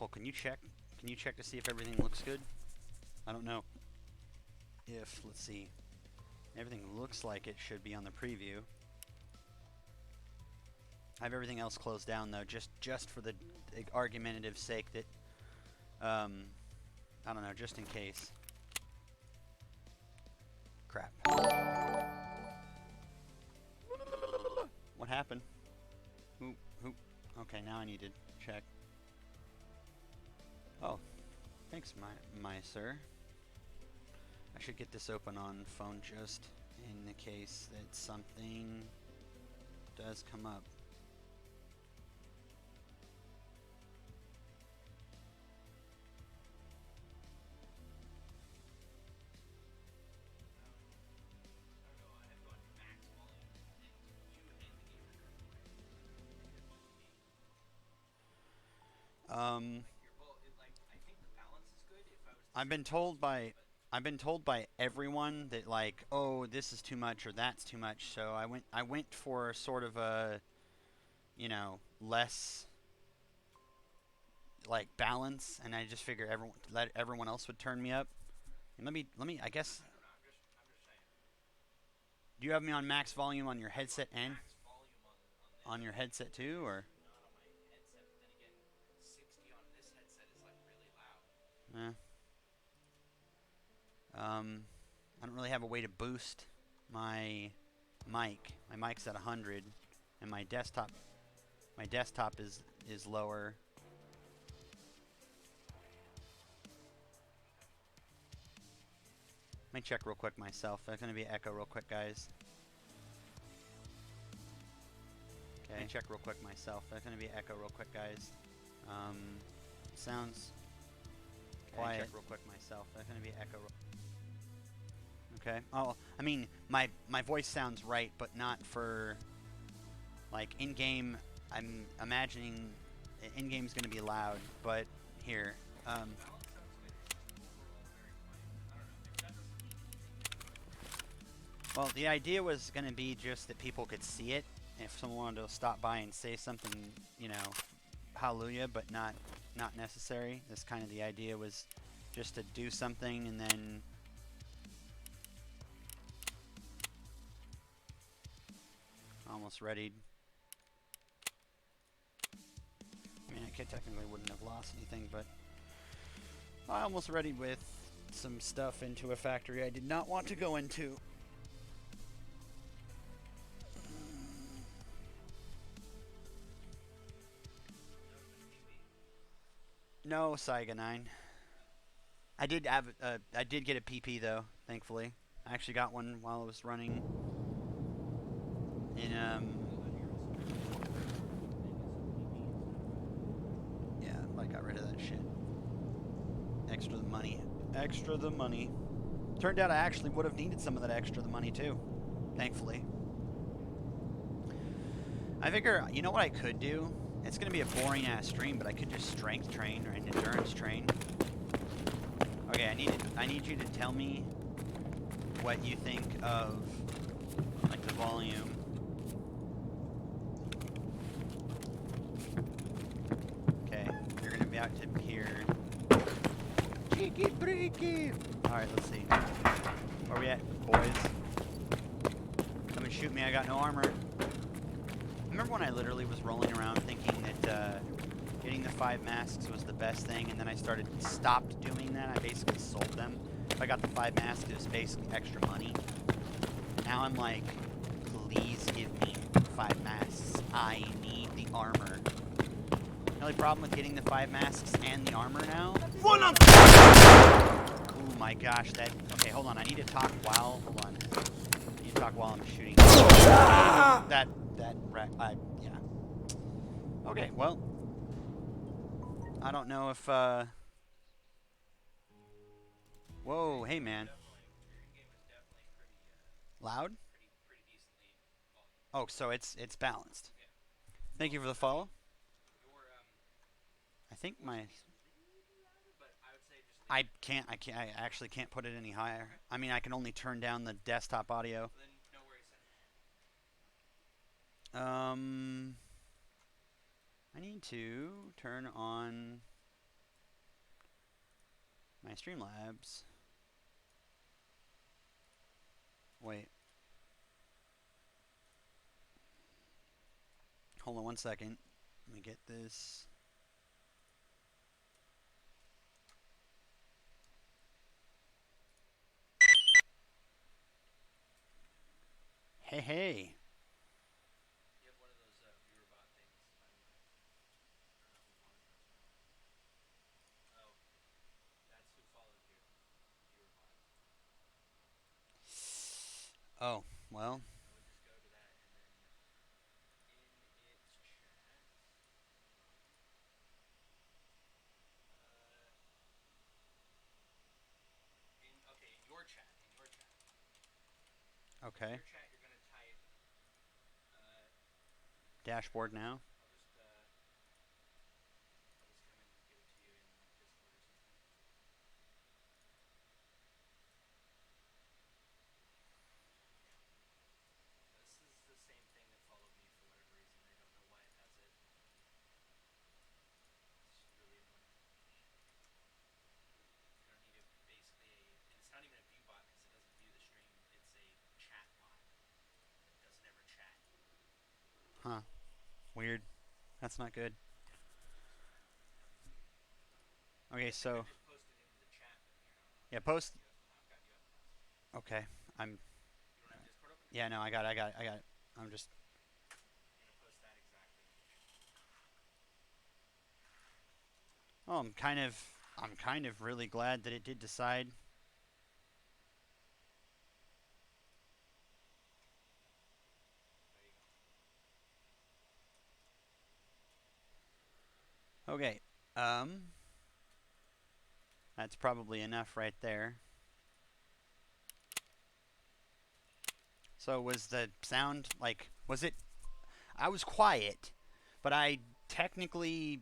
Cole, can you check? Can you check to see if everything looks good? I don't know if, let's see. Everything looks like it should be on the preview. I have everything else closed down though, just for the argumentative sake that, I don't know, just in case. Crap. What happened? Who? Okay, now I need to check. Oh, thanks, my sir. I should get this open on phone just in the case that something does come up. I've been told by everyone that like, oh, this is too much or that's too much. So I went for sort of a, you know, less like balance, and I just figure everyone else would turn me up. And let me I guess. Do you have me on max volume on your headset and on your headset too, or? Eh. I don't really have a way to boost my mic. My mic's at 100, and my desktop is lower. Let me check real quick myself. There's gonna be echo real quick, guys. Okay. Let me check real quick myself. There's gonna be echo real quick, guys. Sounds quiet. Check real quick myself. There's gonna be echo. Okay. Oh, I mean, my voice sounds right, but not for like in game. I'm imagining in game's gonna be loud, but here. Well, the idea was going to be just that people could see it. If someone wanted to stop by and say something, you know, hallelujah, but not necessary. This kind of the idea was just to do something and then almost readied. I mean, I technically wouldn't have lost anything, but I almost readied with some stuff into a factory I did not want to go into. No, Saiga 9. I did have I did get a PP though, thankfully. I actually got one while I was running in yeah, I got rid of that shit. Extra the money. Extra the money. Turned out I actually would have needed some of that extra the money too, thankfully. I figure, you know what I could do? It's going to be a boring ass stream, but I could just strength train or an endurance train. Okay, I need you to tell me what you think of like the volume. Okay, you're going to be out to here. Cheeky breaky. Alright, let's see. Where we at, boys? Come and shoot me, I got no armor. Remember when I literally was rolling around thinking that getting the 5 masks was the best thing, and then I stopped doing that. I basically sold them. If I got the 5 masks, it was basically extra money. Now I'm like, please give me 5 masks. I need the armor. The only problem with getting the 5 masks and the armor now. Oh my gosh, that. Okay, hold on. I need to talk while. Hold on. I need to talk while I'm shooting. Yeah. Okay, well. I don't know if, Whoa, hey man. Loud? Oh, so it's balanced. Thank you for the follow. I think I actually can't put it any higher. I mean, I can only turn down the desktop audio. I need to turn on My Streamlabs. Wait. Hold on one second. Let me get this. Hey, hey. You have one of those viewer bot things, by the way. I don't know who monitors now. Oh, that's who followed you. Viewer bot. Oh, well. I would just go to that and then in its chat. In your chat. In Okay. your chat, you're gonna type. Dashboard now. I'll just come in and give it to you in Discord or something. Yeah. This is the same thing that followed me for whatever reason. I don't know why it has it. It's really annoying. You don't need and it's not even a view bot because it doesn't view the stream. It's a chat bot that doesn't ever chat. Huh. Weird. That's not good. Yeah. Okay, so. I just posted into the chat, but here, Yeah, post. I've got you up now. Okay. I'm. You don't have Discord open? Yeah, no, I got it. I'm just. I'm gonna post that exactly in the chat. Oh, I'm kind of really glad that it did decide. There you go. Okay. That's probably enough right there. So was the sound like, was it, I was quiet, but I technically,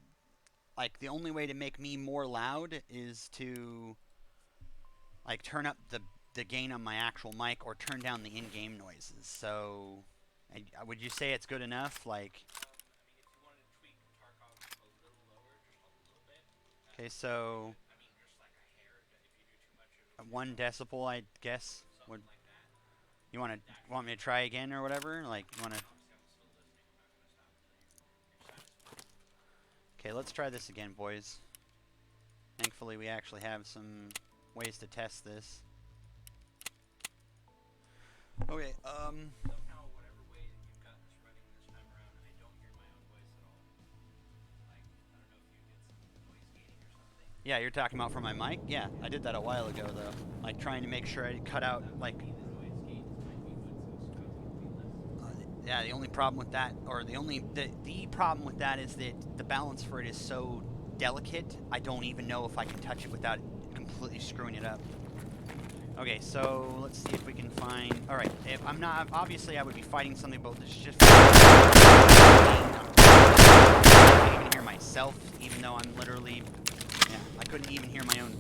like, the only way to make me more loud is to, like, turn up the gain on my actual mic or turn down the in-game noises. So would you say it's good enough? Like, I mean, if you wanted to tweak Tarkov a little lower, just a little bit. okay, so I mean, just like a hair. If you do too much, it'll 1 decibel, I guess. something like that. You want me to try again or whatever? Like, you want to? Obviously, I'm still listening. I'm not gonna stop until you're satisfied. Okay, let's try this again, boys. Thankfully, we actually have some ways to test this. Okay, Somehow, whatever way that you've got this running this time around, I don't hear my own voice at all. Like, I don't know if you did some noise gating or something. yeah, you're talking about from my mic? Yeah, I did that a while ago, though. Like, trying to make sure I cut out, like... The noise gate might be what's causing weightless. yeah, the only problem with that, or the problem with that is that the balance for it is so delicate, I don't even know if I can touch it without completely screwing it up. Okay, so let's see if we can find... Alright, if I'm not... Obviously, I would be fighting something, but this is just... I can't even hear myself, even though I'm literally... Yeah, I couldn't even hear my own...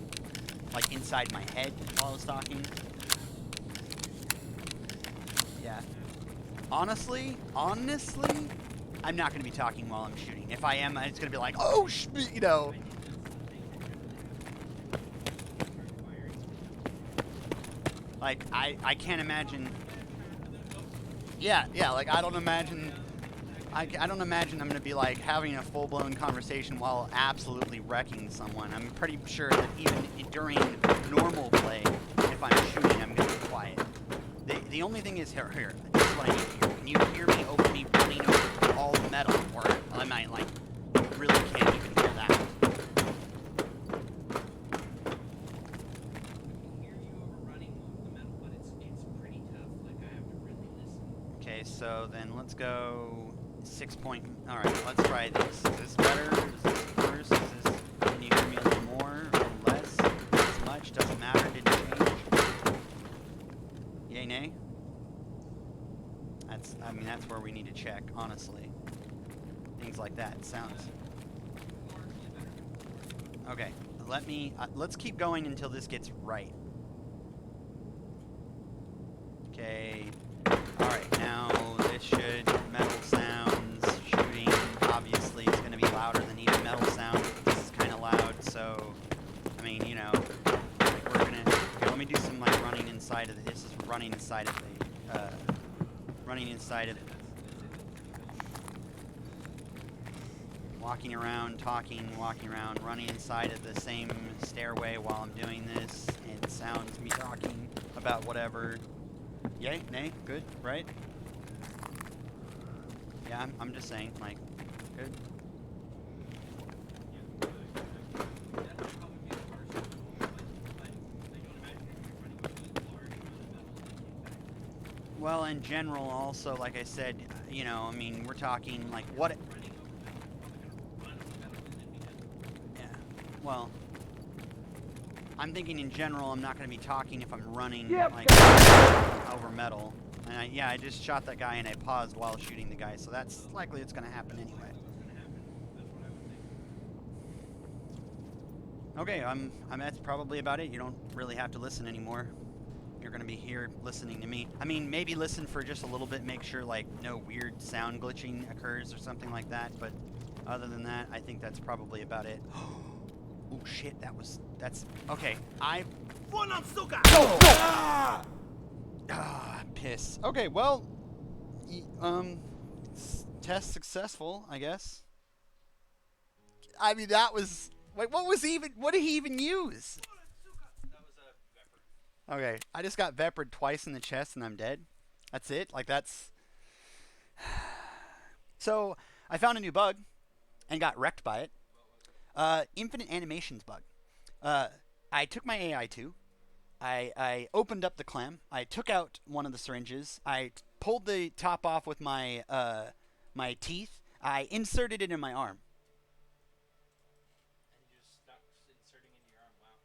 Like, inside my head while I was talking. Yeah. Honestly, I'm not going to be talking while I'm shooting. If I am, it's going to be like, oh, you know... Like, I can't imagine... Yeah, like, I don't imagine I'm going to be, like, having a full-blown conversation while absolutely wrecking someone. I'm pretty sure that even during normal play, if I'm shooting, I'm going to be quiet. The only thing is, here, this is what I need to hear. Can you hear me over me running over all the metal? Or am I, like, really can't even hear that? Okay, so then let's go 6 point. Alright, let's try this. Is this better? Is this worse? Can you hear me a little more? A little less? As much? Doesn't matter. Didn't change. Yay, nay? That's where we need to check, honestly. Things like that. Sounds. Okay, let's keep going until this gets right. Okay. Alright, now this should, metal sounds, shooting, obviously is going to be louder than even metal sound. This is kind of loud, so, I mean, you know, inside of the, running inside of, walking around, talking, walking around, running inside of the same stairway while I'm doing this, and it sounds me talking about whatever. Yay, nay, good, right? Yeah, I'm just saying, like, good. Well, in general, also, like I said, you know, I mean, we're talking, like, what... Yeah, well, I'm thinking in general, I'm not going to be talking if I'm running, like, over metal. And yeah, I just shot that guy and I paused while shooting the guy, so that's likely it's going to happen anyway. Okay, that's probably about it. You don't really have to listen anymore. You're going to be here listening to me. I mean, maybe listen for just a little bit, make sure, like, no weird sound glitching occurs or something like that, but other than that, I think that's probably about it. Oh, shit, that's... Okay, piss. Okay, well, test successful, I guess. I mean, that was... Like, what did he even use? That was a Vepr. Okay, I just got Vepred twice in the chest and I'm dead. That's it? Like, that's... So, I found a new bug and got wrecked by it. Infinite animations bug. I took my AI2. I opened up the clam. I took out one of the syringes. I pulled the top off with my my teeth. I inserted it in my arm. And you just stopped inserting into your arm. Wow.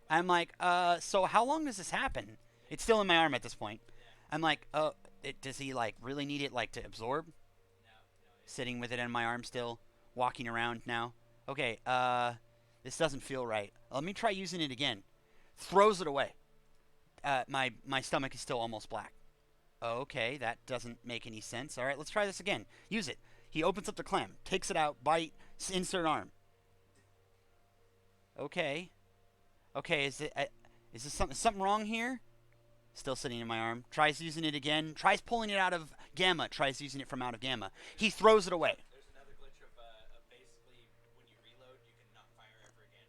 I'm like, so how long does this happen? It's still in my arm at this point. Yeah. I'm like, does he, like, really need it, like, to absorb? No. Sitting with it in my arm still, walking around now. Okay, this doesn't feel right. Let me try using it again. Throws it away. My stomach is still almost black. Okay, that doesn't make any sense. All right, let's try this again. Use it. He opens up the clam, takes it out, bite, insert arm. Okay. Okay, is this something wrong here? Still sitting in my arm. Tries using it again. Tries pulling it out of gamma. Tries using it from out of gamma. He throws it away. There's another glitch of basically when you reload, you cannot fire ever again.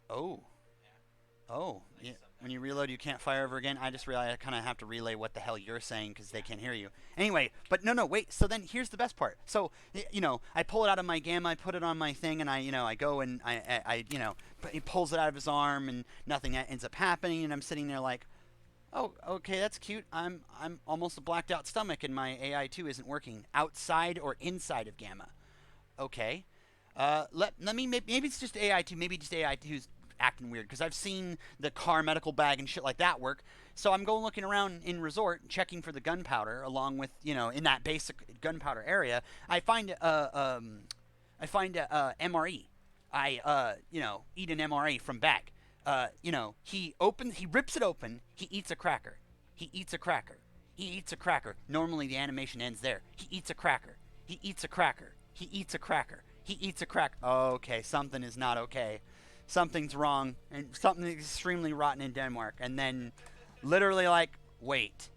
Oh. Yeah. Oh. Yeah. When you reload, you can't fire ever again. I just realized I kind of have to relay what the hell you're saying because they can't hear you. Anyway, but no, wait. So then here's the best part. So, you know, I pull it out of my gamma, I put it on my thing, and I go and I he pulls it out of his arm, and nothing ends up happening, and I'm sitting there like, oh, okay, that's cute. I'm almost a blacked out stomach, and my AI2 isn't working outside or inside of gamma. Okay. Let me maybe it's just AI2. Maybe just AI2's acting weird because I've seen the car medical bag and shit like that work. So I'm going looking around in resort, checking for the gunpowder, along with, you know, in that basic gunpowder area. I find MRE. I you know, eat an MRE from bag. You know, he rips it open. He eats a cracker. He eats a cracker. He eats a cracker. Normally the animation ends there. He eats a cracker. He eats a cracker. He eats a cracker. He eats a crack. Okay, something is not okay. Something's wrong, and something extremely rotten in Denmark. And then, literally, like, wait,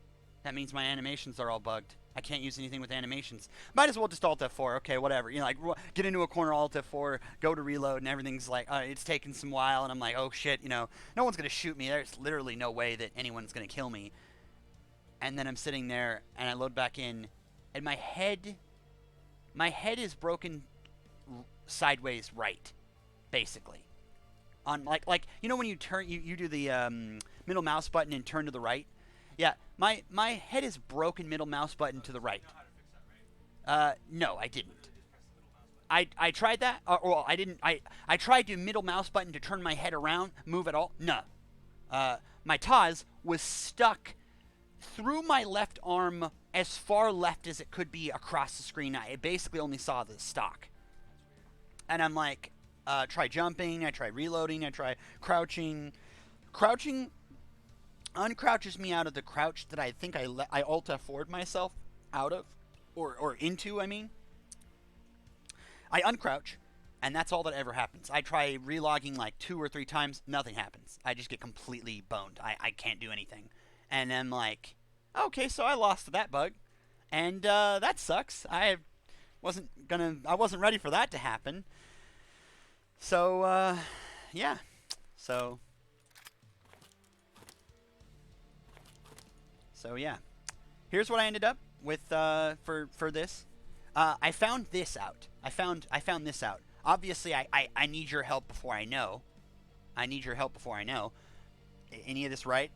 that means my animations are all bugged. I can't use anything with animations. Might as well just Alt F4. Okay, whatever. You know, like, get into a corner, Alt F4, go to reload, and everything's like, it's taking some while, and I'm like, oh shit, you know, no one's gonna shoot me. There's literally no way that anyone's gonna kill me. And then I'm sitting there, and I load back in, and my head is broken sideways right, basically. On like you know when you turn you do the middle mouse button and turn to the right. Yeah, my head is broken middle mouse button to the right. You know how to fix that, right? No, I didn't. Just press the middle mouse button. I tried that. Well, I didn't. I tried to middle mouse button to turn my head around, move at all. No. My Taz was stuck through my left arm as far left as it could be across the screen. I basically only saw the stock. And I'm like, try jumping, I try reloading, I try crouching. Crouching uncrouches me out of the crouch that I think I Alt F4'd myself out of, or into, I mean. I uncrouch, and that's all that ever happens. I try relogging like 2 or 3 times, nothing happens. I just get completely boned. I can't do anything. And I'm like, okay, so I lost to that bug, and that sucks. I wasn't ready for that to happen. So yeah. So yeah. Here's what I ended up with for this. I found this out. I found this out. Obviously, I need your help before I know. I need your help before I know. Any of this right?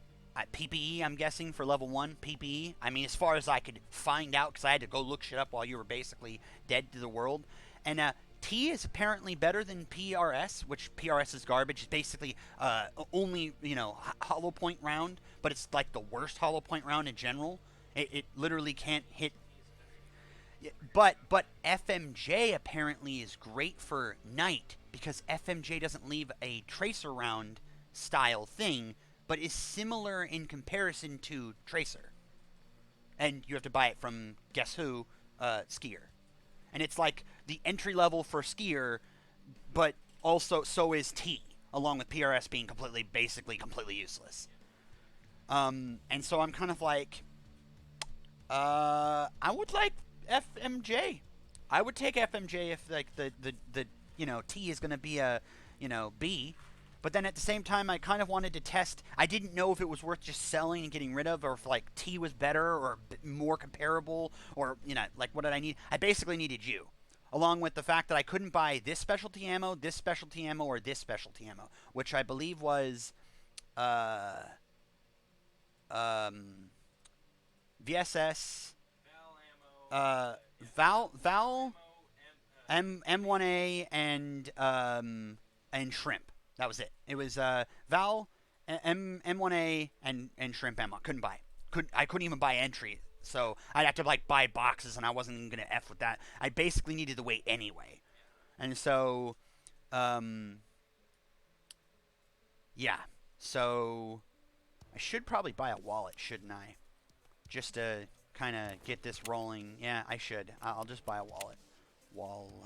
PPE, I'm guessing, for level 1. PPE. I mean, as far as I could find out, because I had to go look shit up while you were basically dead to the world. And T is apparently better than PRS, which PRS is garbage. It's basically only, hollow point round, but it's like the worst hollow point round in general. It literally can't hit. But FMJ apparently is great for night because FMJ doesn't leave a tracer round style thing, but is similar in comparison to tracer. And you have to buy it from guess who, Skier. And it's like the entry level for Skier, but also so is T, along with PRS being basically completely useless. And so I'm kind of like, I would like FMJ. I would take FMJ if like the T is going to be a B. But then at the same time, I kind of wanted to test. I didn't know if it was worth just selling and getting rid of, or if like T was better or more comparable, or like what did I need? I basically needed you, along with the fact that I couldn't buy this specialty ammo, or this specialty ammo, which I believe was um, VSS, Val, M1A, and Shrimp. That was it. It was Val, M1A, and Shrimp ammo. Couldn't buy. I couldn't even buy entry. So I'd have to like buy boxes, and I wasn't even gonna f with that. I basically needed to wait anyway, and so, yeah. So I should probably buy a wallet, shouldn't I? Just to kind of get this rolling. Yeah, I should. I'll just buy a wallet. Wallet.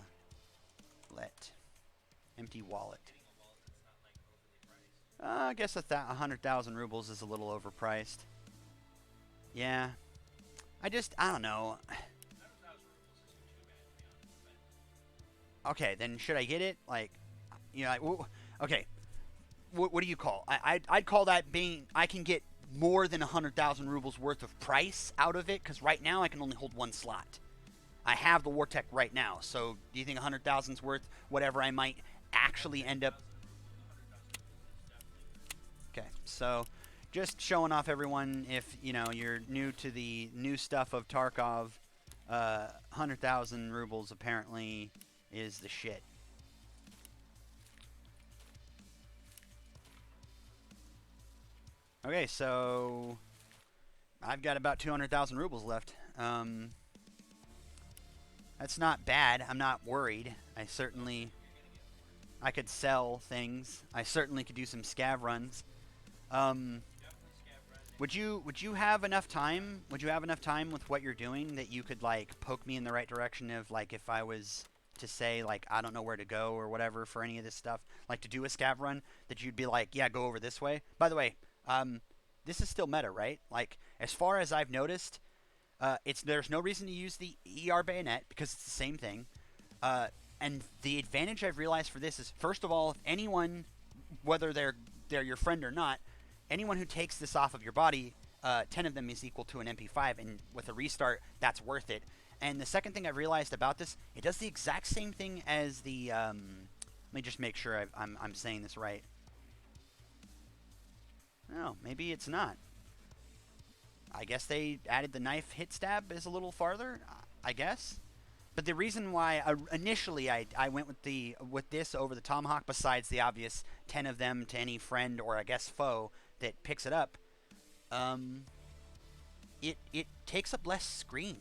Empty wallet. I guess 100,000 rubles is a little overpriced. Yeah. I don't know. Okay, then should I get it? Like, okay. What do you call? I'd call that being, I can get more than 100,000 rubles worth of price out of it, because right now I can only hold one slot. I have the Wartech right now, so do you think 100,000 is worth whatever I might actually end up? Okay, so just showing off everyone, if you're new to the new stuff of Tarkov, 100,000 rubles apparently is the shit. Okay, so I've got about 200,000 rubles left. That's not bad. I'm not worried. I could sell things. I certainly could do some scav runs. Would you have enough time? Would you have enough time with what you're doing that you could like poke me in the right direction of like if I was to say like I don't know where to go or whatever for any of this stuff, like to do a scav run, that you'd be like, yeah, go over this way. By the way, this is still meta, right? Like as far as I've noticed, there's no reason to use the ER bayonet because it's the same thing. And the advantage I've realized for this is, first of all, if anyone, whether they're your friend or not, anyone who takes this off of your body, 10 of them is equal to an MP5, and with a restart, that's worth it. And the second thing I've realized about this, it does the exact same thing as the, let me just make sure I'm saying this right. No, maybe it's not. I guess they added the knife hit stab is a little farther, I guess. But the reason why initially I went with this over the Tomahawk, besides the obvious 10 of them to any friend or I guess foe that picks it up, it takes up less screen.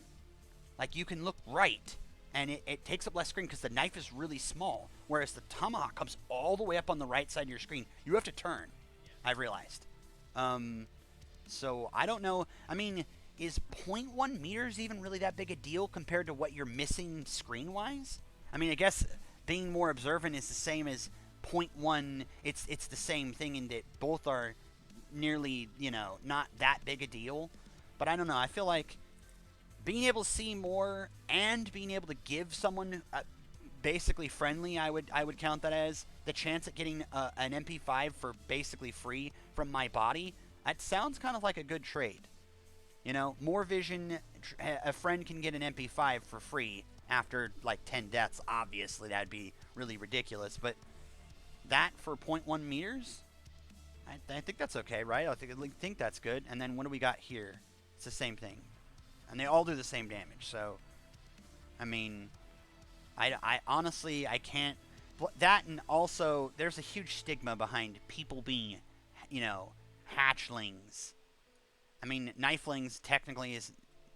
Like you can look right, and it takes up less screen because the knife is really small, whereas the Tomahawk comes all the way up on the right side of your screen. You have to turn. I've realized. So I don't know. I mean, is 0.1 meters even really that big a deal compared to what you're missing screen-wise? I mean, I guess being more observant is the same as 0.1. It's the same thing in that both are nearly, you know, not that big a deal. But I don't know. I feel like being able to see more and being able to give someone basically friendly, I would count that as the chance at getting an MP5 for basically free from my body. That sounds kind of like a good trade. You know, more vision. A friend can get an MP5 for free after like 10 deaths. Obviously, that'd be really ridiculous. But that for zero point 0.1 meters, I think that's okay, right? I think that's good. And then what do we got here? It's the same thing, and they all do the same damage. So, I mean, I honestly I can't. That and also there's a huge stigma behind people being, you know, hatchlings. I mean, knifelings technically is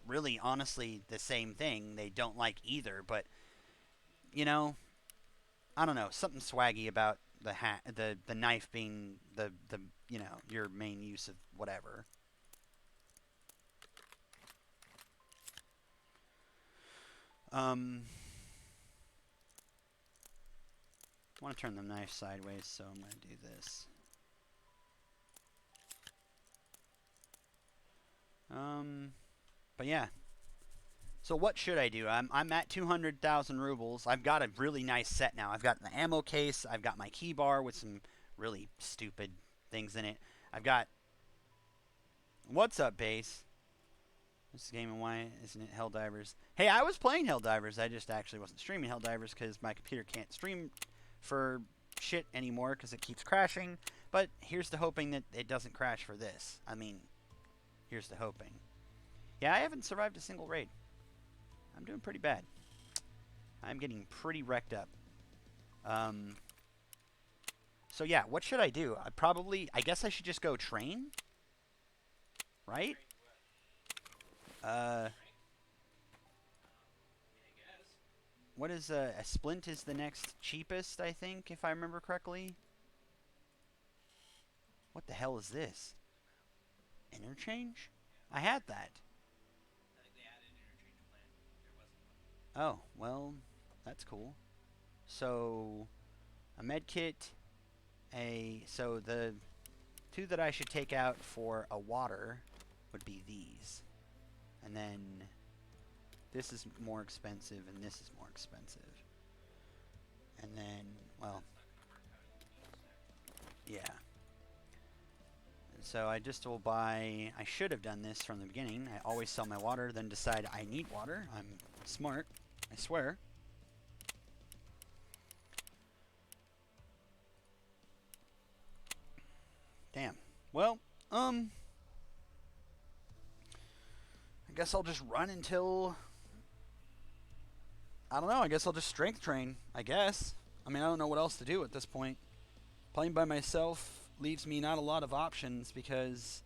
really honestly the same thing. They don't like either, but you know, I don't know, something swaggy about the knife being the you know, your main use of whatever. I want to turn the knife sideways, so I'm going to do this. But yeah. So what should I do? I'm at 200,000 rubles. I've got a really nice set now. I've got the ammo case. I've got my key bar with some really stupid things in it. I've got... What's up, base? This game and why isn't it Helldivers? Hey, I was playing Helldivers. I just actually wasn't streaming Helldivers because my computer can't stream for shit anymore because it keeps crashing. But here's the hoping that it doesn't crash for this. I mean, here's the hoping. Yeah, I haven't survived a single raid. I'm doing pretty bad. I'm getting pretty wrecked up. So yeah, what should I do? I guess I should just go train? Right? What is a splint is the next cheapest, I think, if I remember correctly. What the hell is this? Interchange? I had that. I think they added an interchange plan. There wasn't one. Oh, well, that's cool. So, a med kit, so the two that I should take out for a water would be these. And then this is more expensive and this is more expensive. And then, well, yeah. And so I just will buy, I should have done this from the beginning. I always sell my water, then decide I need water. I'm smart, I swear. Damn. Well, I guess I'll just run until... I don't know, I guess I'll just strength train, I guess. I mean, I don't know what else to do at this point. Playing by myself leaves me not a lot of options because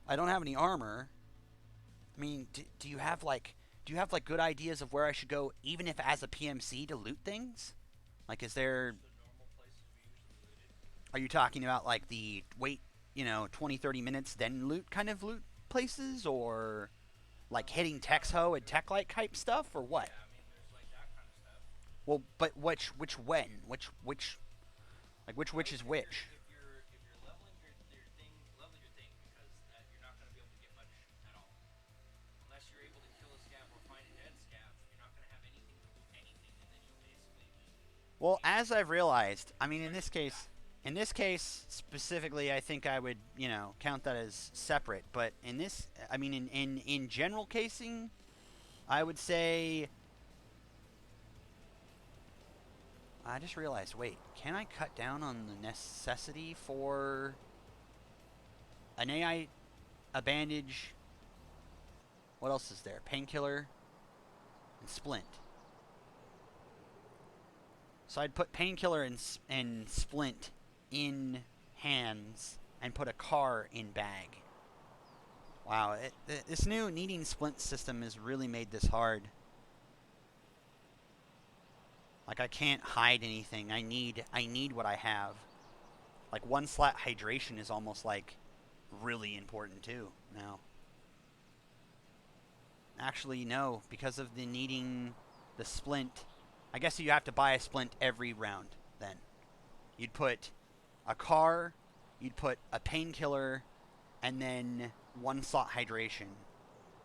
I don't have any armor. I mean, do you have like good ideas of where I should go even if as a PMC to loot things? Like, is there... Are you talking about like the wait, 20, 30 minutes then loot kind of loot places, or like hitting Texho and tech light type stuff, or what? Yeah, I mean, there's like that kind of stuff. Well, but which when? Which is which? If you're leveling your thing, level your thing because you're not going to be able to get much at all unless you're able to kill a scav or find a dead scav. You're not going to have anything to loot anything, and then you'll basically just... Well, as I've realized, I mean, in this case specifically, I think I would, count that as separate. But in this, I mean, in general casing, I would say... I just realized, wait, can I cut down on the necessity for an AI, a bandage? What else is there? Painkiller and splint. So I'd put painkiller and splint in hands and put a car in bag. Wow, this new needing splint system has really made this hard. Like, I can't hide anything. I need what I have. Like, one slat hydration is almost like really important too now. Actually, no, because of the needing the splint. I guess you have to buy a splint every round then. You'd put a car you'd put a painkiller and then 1 slot hydration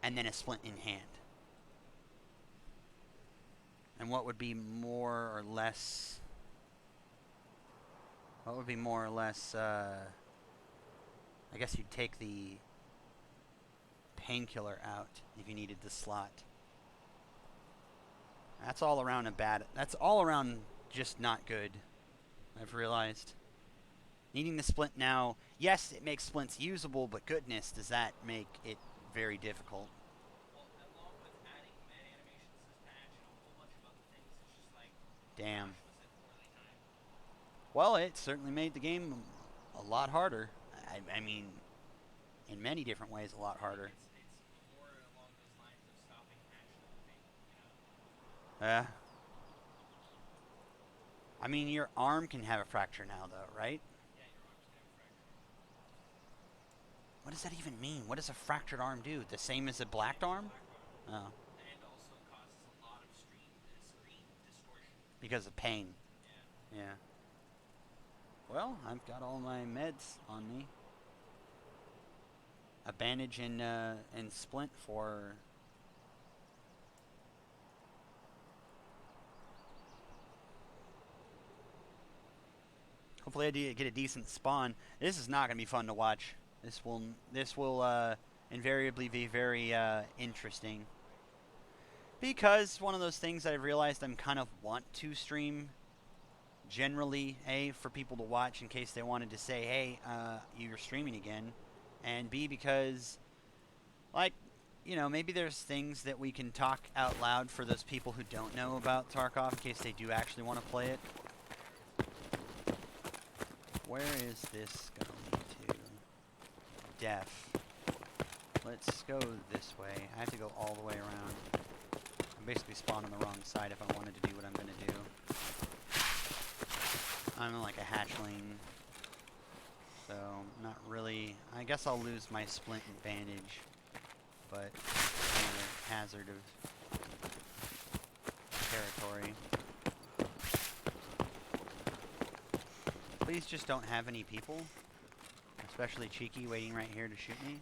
and then a splint in hand. And what would be more or less... I guess you'd take the painkiller out if you needed the slot. That's all around that's all around just not good, I've realized. Needing the splint now, yes, it makes splints usable, but goodness, does that make it very difficult. Well, along with adding med animations to this patch and a whole bunch of other things, it's just like, Damn. gosh, was it poorly timed. Well, it certainly made the game a lot harder. I mean, in many different ways, a lot harder. It's more along those lines of stopping patch looping, you know. I mean, your arm can have a fracture now, though, right? Yeah, your arm's gonna have a fracture. What does that even mean? What does a fractured arm do? The same as a blacked arm? Oh. And also causes a lot of screen distortion. Because of pain. Yeah. Yeah. Well, I've got all my meds on me. A bandage and splint for... Hopefully I get a decent spawn. This is not going to be fun to watch. This will invariably be very interesting. Because one of those things I've realized I'm kind of want to stream generally, A, for people to watch in case they wanted to say, hey, you're streaming again. And B, because, like, you know, maybe there's things that we can talk out loud for those people who don't know about Tarkov in case they do actually want to play it. Where is this going to? Def. Let's go this way. I have to go all the way around. I'm basically spawned on the wrong side if I wanted to do what I'm going to do. I'm like a hatchling. So, not really... I guess I'll lose my splint and bandage. But, kind of a hazard of territory. Please just don't have any people. Especially Cheeky waiting right here to shoot me.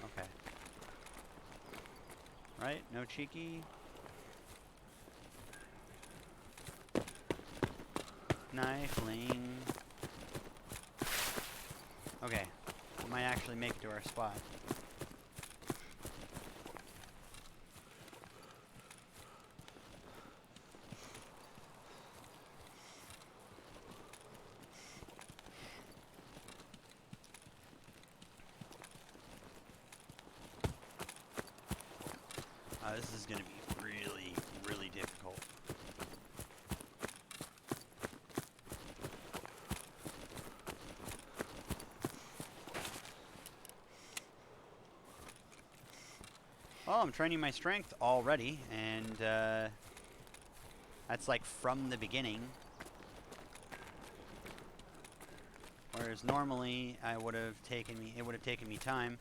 Okay. Right? No Cheeky? Knifling. Okay. We might actually make it to our spot. This is going to be really, really difficult. Well, I'm training my strength already, and that's like from the beginning. Whereas normally it would have taken me time.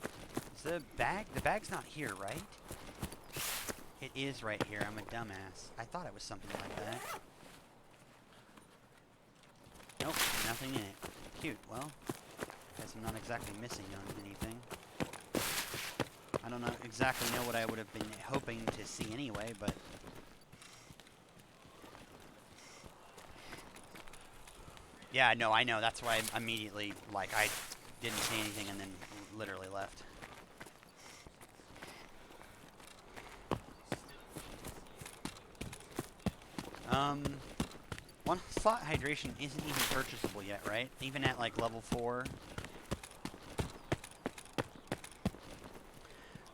Is the bag's not here, right? It is right here. I'm a dumbass. I thought it was something like that. Nope, nothing in it. Cute. Well, guess I'm not exactly missing on anything. I don't exactly know what I would have been hoping to see anyway, but... Yeah, no, I know. That's why I immediately, like, I didn't see anything and then literally left. One slot hydration isn't even purchasable yet, right? Even at, like, level 4.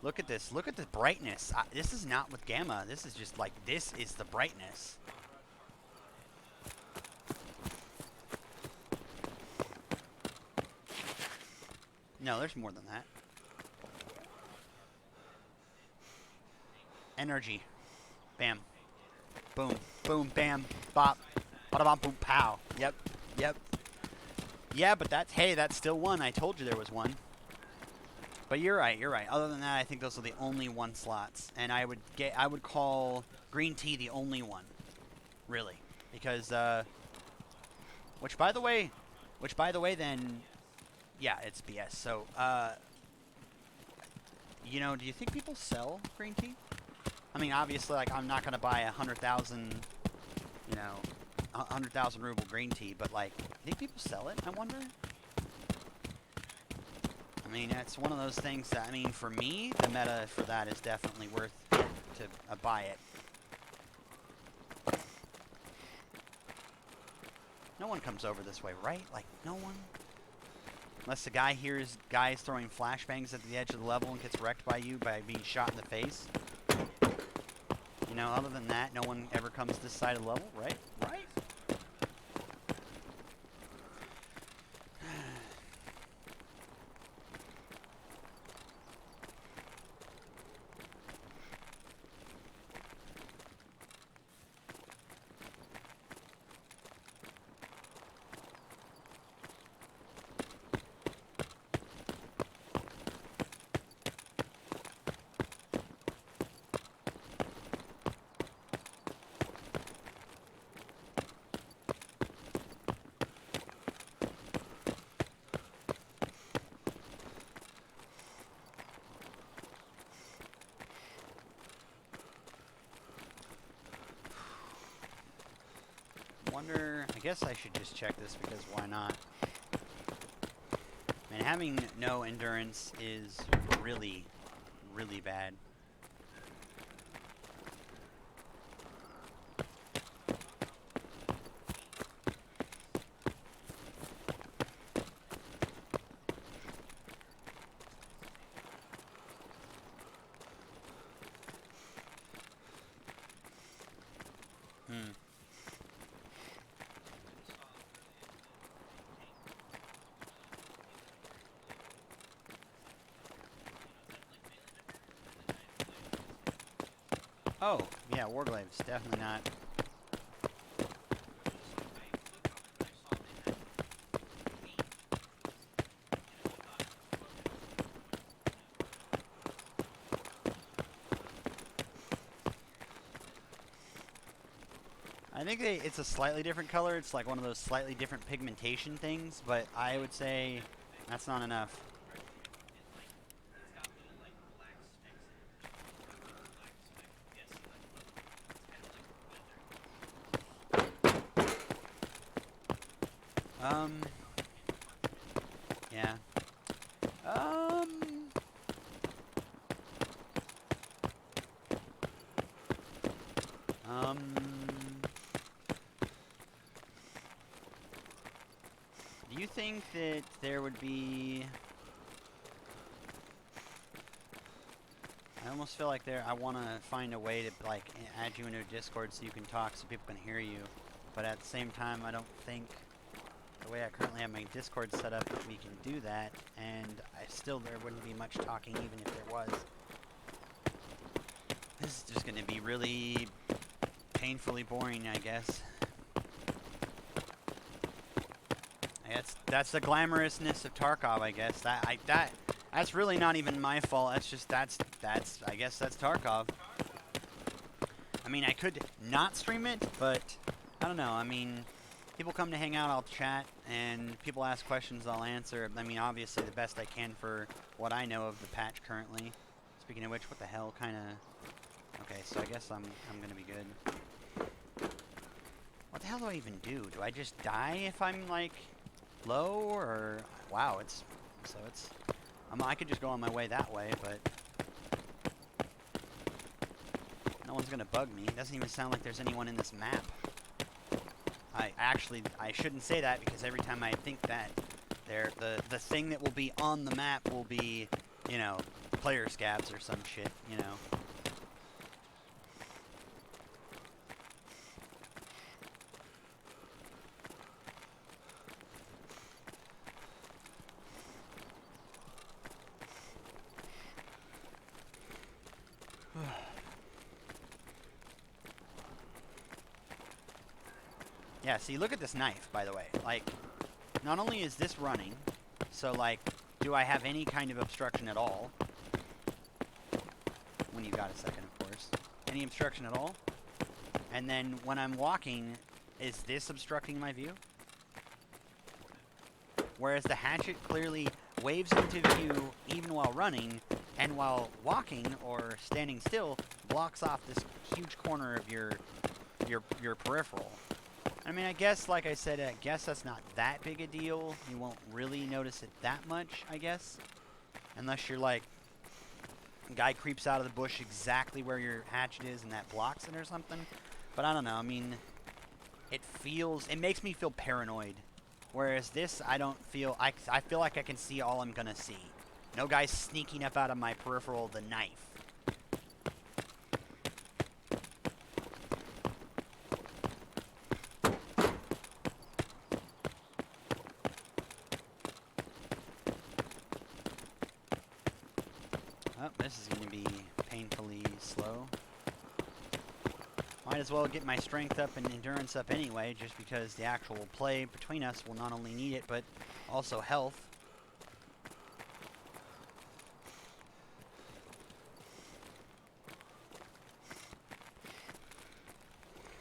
Look at this. Look at the brightness. This is not with gamma. This is just, like, this is the brightness. No, there's more than that. Energy. Bam. Boom. Boom. Bam. Bop. Bada bop. Boom. Pow. Yep. Yep. Yeah, but that's... Hey, that's still one. I told you there was one. But you're right. You're right. Other than that, I think those are the only 1 slots. And I would call green tea the only one. Really. Because, which, by the way... Which, by the way, then, yeah, it's BS. So, you know, do you think people sell green tea? I mean, obviously, like, I'm not gonna buy 100,000, you know, 100,000 ruble green tea, but like, do you think people sell it? I wonder. I mean, it's one of those things that, I mean, for me, the meta for that is definitely worth it to buy it. No one comes over this way, right? Like, no one? Unless the guy hears guys throwing flashbangs at the edge of the level and gets wrecked by you by being shot in the face. You know, other than that, no one ever comes this side of the level, right? Right? Wonder, I guess I should just check this because why not? I mean, having no endurance is really, really bad. Oh, yeah, Warglave's definitely not. I think it's a slightly different color. It's like one of those slightly different pigmentation things, but I would say that's not enough. Yeah. Do you think that there would be... I almost feel like I want to find a way to, like, add you into a Discord so you can talk so people can hear you. But at the same time, I don't think the way I currently have my Discord set up, we can do that. And there wouldn't be much talking even if there was. This is just going to be really painfully boring, I guess. That's the glamorousness of Tarkov, I guess. That's really not even my fault. That's just I guess that's Tarkov. I mean, I could not stream it, but I don't know. I mean, people come to hang out, I'll chat, and people ask questions, I'll answer. I mean, obviously the best I can for what I know of the patch currently. Speaking of which, what the hell kind of... Okay, so I guess I'm gonna be good. What the hell do I even do? Do I just die if I'm like low, or wow, it's I could just go on my way that way, but no one's gonna bug me. It doesn't even sound like there's anyone in this map. I shouldn't say that because every time I think that the thing that will be on the map will be, you know, player scabs or some shit, you know. Yeah, see, look at this knife, by the way. Like, not only is this running, so, like, do I have any kind of obstruction at all? When you've got a second, of course. Any obstruction at all? And then when I'm walking, is this obstructing my view? Whereas the hatchet clearly waves into view even while running, and while walking or standing still, blocks off this huge corner of your peripheral. I mean, I guess, like I said, I guess that's not that big a deal. You won't really notice it that much, I guess. Unless you're like, a guy creeps out of the bush exactly where your hatchet is and that blocks it or something. But I don't know, I mean, it makes me feel paranoid. Whereas this, I don't feel, I feel like I can see all I'm gonna see. No guy's sneaking up out of my peripheral with a knife. Oh, this is going to be painfully slow. Might as well get my strength up and endurance up anyway, just because the actual play between us will not only need it, but also health.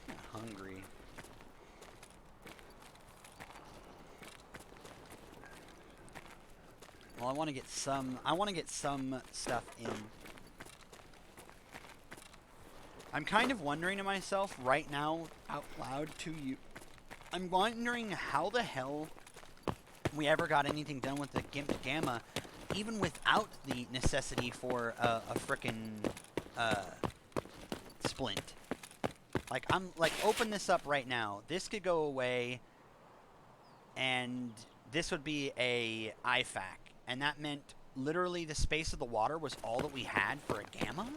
I'm hungry. Well, I want to get some stuff in. I'm kind of wondering to myself right now, out loud to you, I'm wondering how the hell we ever got anything done with the Gimped Gamma, even without the necessity for a frickin' splint. Like, open this up right now. This could go away, and this would be a IFAC. And that meant literally the space of the water was all that we had for a Gamma?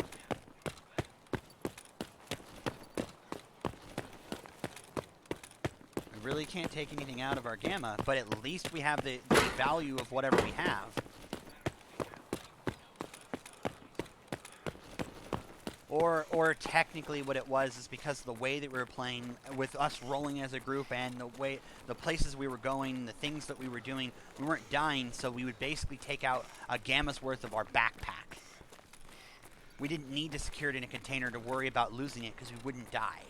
We really can't take anything out of our Gamma, but at least we have the value of whatever we have. Or technically what it was is because of the way that we were playing, with us rolling as a group and the places we were going, the things that we were doing, we weren't dying, so we would basically take out a Gamma's worth of our backpack. We didn't need to secure it in a container to worry about losing it because we wouldn't die.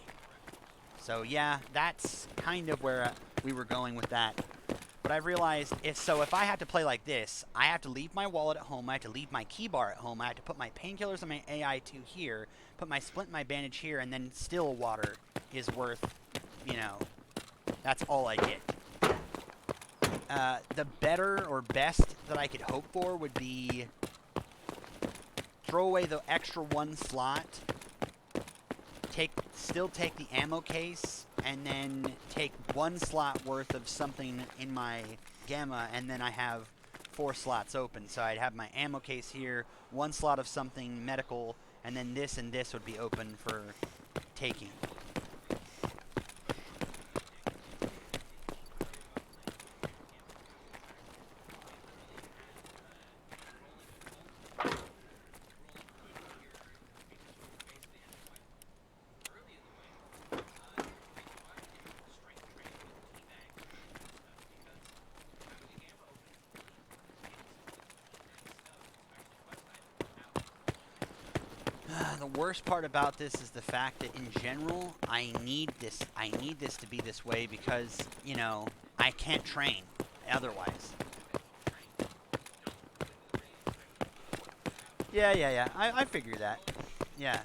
So yeah, that's kind of where we were going with that. But I realized, if I have to play like this, I have to leave my wallet at home, I have to leave my key bar at home, I have to put my painkillers and my AI2 here, put my splint and my bandage here, and then still water is worth, you know, that's all I get. The better or best that I could hope for would be throw away the extra one slot, still take the ammo case, and then take one slot worth of something in my Gamma, and then I have 4 slots open. So I'd have my ammo case here, 1 slot of something medical, and then this and this would be open for taking. The worst part about this is the fact that in general, I need this to be this way because, you know, I can't train otherwise. Yeah. I figure that. Yeah.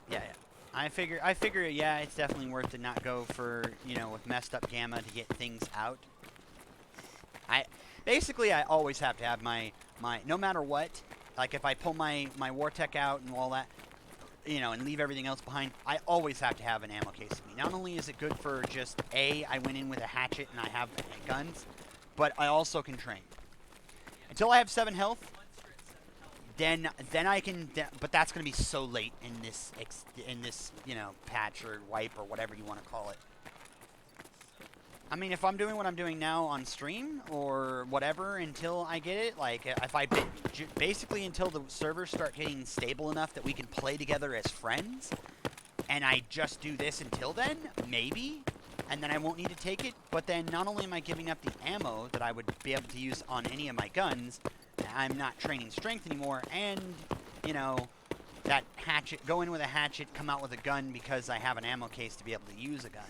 Yeah. I figure, yeah, it's definitely worth to not go for, you know, with messed up Gamma to get things out. Basically, I always have to have my no matter what, like if I pull my Wartech out and all that, you know, and leave everything else behind, I always have to have an ammo case with me. Not only is it good for just, I went in with a hatchet and I have guns, but I also can train. Until I have 7 health, then I can, but that's going to be so late in this, you know, patch or wipe or whatever you want to call it. I mean, if I'm doing what I'm doing now on stream or whatever until I get it, like if I basically until the servers start getting stable enough that we can play together as friends, and I just do this until then, maybe, and then I won't need to take it. But then not only am I giving up the ammo that I would be able to use on any of my guns, I'm not training strength anymore, and, you know, that hatchet, go in with a hatchet, come out with a gun because I have an ammo case to be able to use a gun.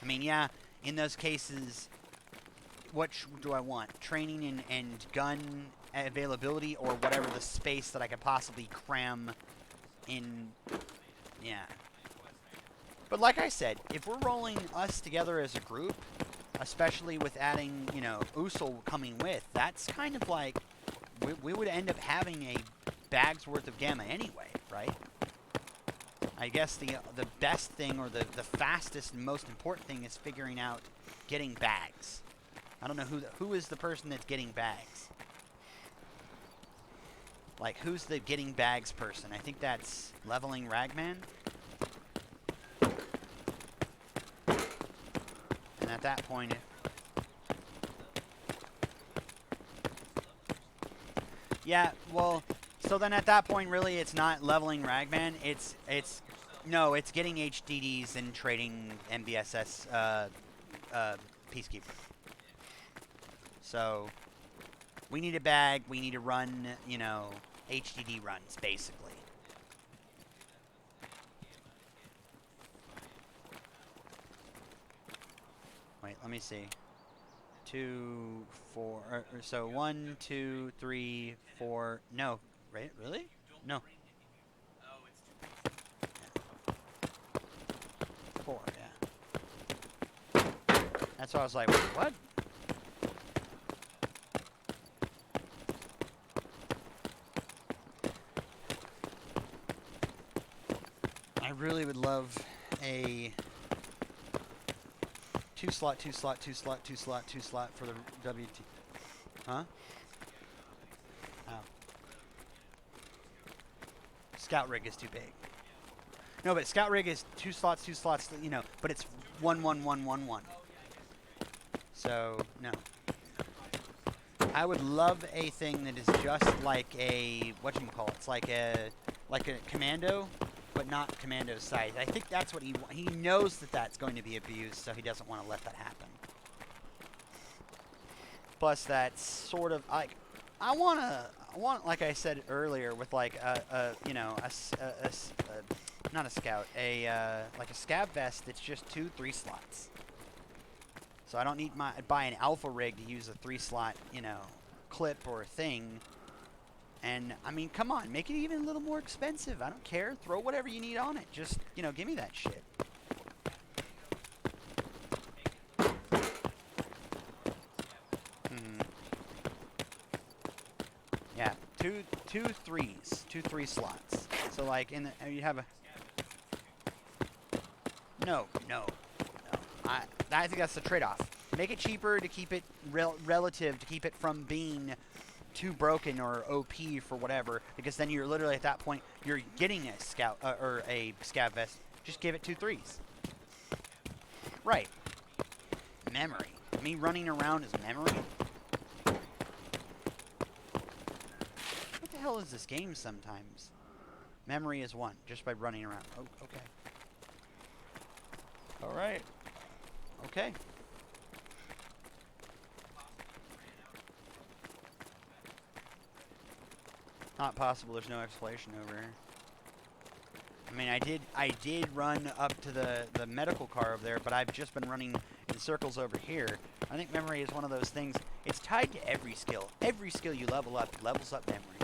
I mean, yeah, in those cases, which do I want? Training and gun availability, or whatever the space that I could possibly cram in. Yeah. But like I said, if we're rolling us together as a group, especially with adding, you know, Usul coming with, that's kind of like, we would end up having a bag's worth of gamma anyway, right? I guess the best thing, or the fastest and most important thing, is figuring out getting bags. I don't know who is the person that's getting bags. Like, who's the getting bags person? I think that's Leveling Ragman. And at that point, yeah, well, so then at that point, really, it's not Leveling Ragman. No, it's getting HDDs and trading MBSS Peacekeeper. So we need a bag. We need to run, you know, HDD runs, basically. Wait, let me see. 2, 4. So 1, 2, 3, 4. No, right? Really? No. 4. Yeah. That's why I was like, what? I really would love a 2 slot, 2 slot, 2 slot, 2 slot, 2 slot for the WT. Huh? Oh. Scout rig is too big. No, but Scout rig is 2 slots, you know, but it's 1, 1, 1, 1, 1. So, no. I would love a thing that is just like a, whatchamacallit, it's like a commando, but not commando size. I think that's what he knows that that's going to be abused, so he doesn't want to let that happen. Plus, that's sort of like, I want, like I said earlier, with like you know, not a scout, like a scav vest that's just 2 3 slots. So I don't need buy an alpha rig to use a 3 slot, you know, clip or thing. And I mean, come on, make it even a little more expensive. I don't care. Throw whatever you need on it. Just, you know, give me that shit. Yeah, two 3s, 2 3 slots. So like you have a. No. I think that's the trade-off. Make it cheaper to keep it relative, to keep it from being too broken or OP for whatever, because then you're literally at that point you're getting a scout or a scav vest. Just give it 2 3s. Right. Memory. Me running around is memory. What the hell is this game sometimes? Memory is 1 just by running around. Oh, okay. All right. Okay. Not possible. There's no explanation over here. I mean, I did run up to the medical car over there, but I've just been running in circles over here. I think memory is one of those things. It's tied to every skill. Every skill you level up levels up memory,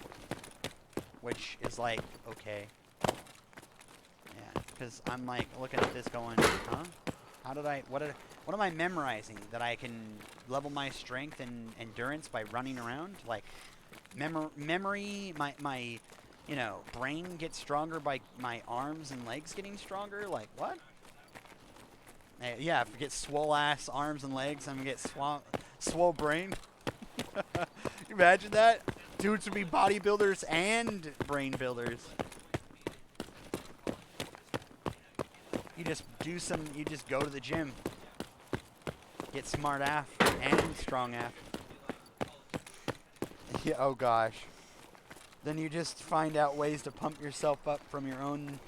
which is like, okay. Yeah, because I'm like looking at this going, huh? How did I? What am I memorizing? That I can level my strength and endurance by running around? Like, memory, my you know, brain gets stronger by my arms and legs getting stronger? Like, what? Yeah, if I get swole ass arms and legs, I'm gonna get swole brain. Imagine that? Dudes would be bodybuilders and brain builders. You just go to the gym. Get smart AF and strong AF. Yeah, oh gosh. Then you just find out ways to pump yourself up from your own.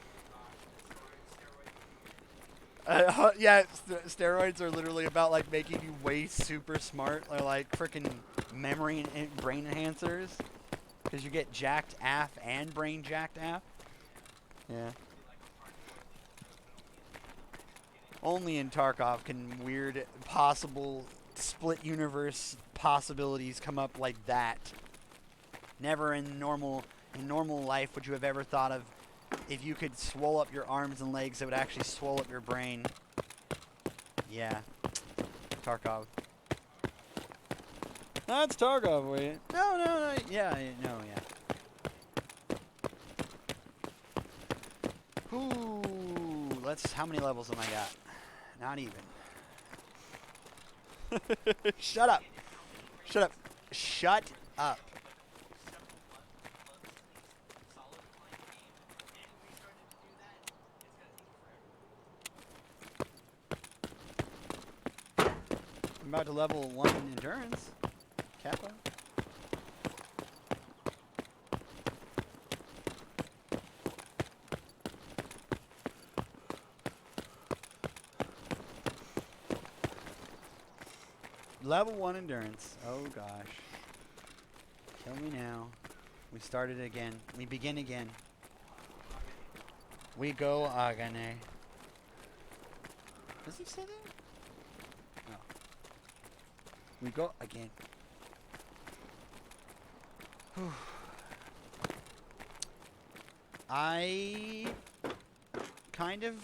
Yeah, steroids are literally about like making you way super smart, or like freaking memory and brain enhancers, because you get jacked AF and brain jacked AF. Yeah. Only in Tarkov can weird possible split universe possibilities come up like that. Never in normal life would you have ever thought of if you could swell up your arms and legs, it would actually swell up your brain. Yeah. Tarkov. That's Tarkov, wait. No, yeah, no, yeah. Ooh, how many levels have I got? Not even. Shut up. Shut up. Shut up. I'm about to level 1 in endurance. Kappa. Level 1 endurance. Oh gosh. Kill me now. We started again. We begin again. We go Agane. Does he say that? No. We go again. Whew. I kind of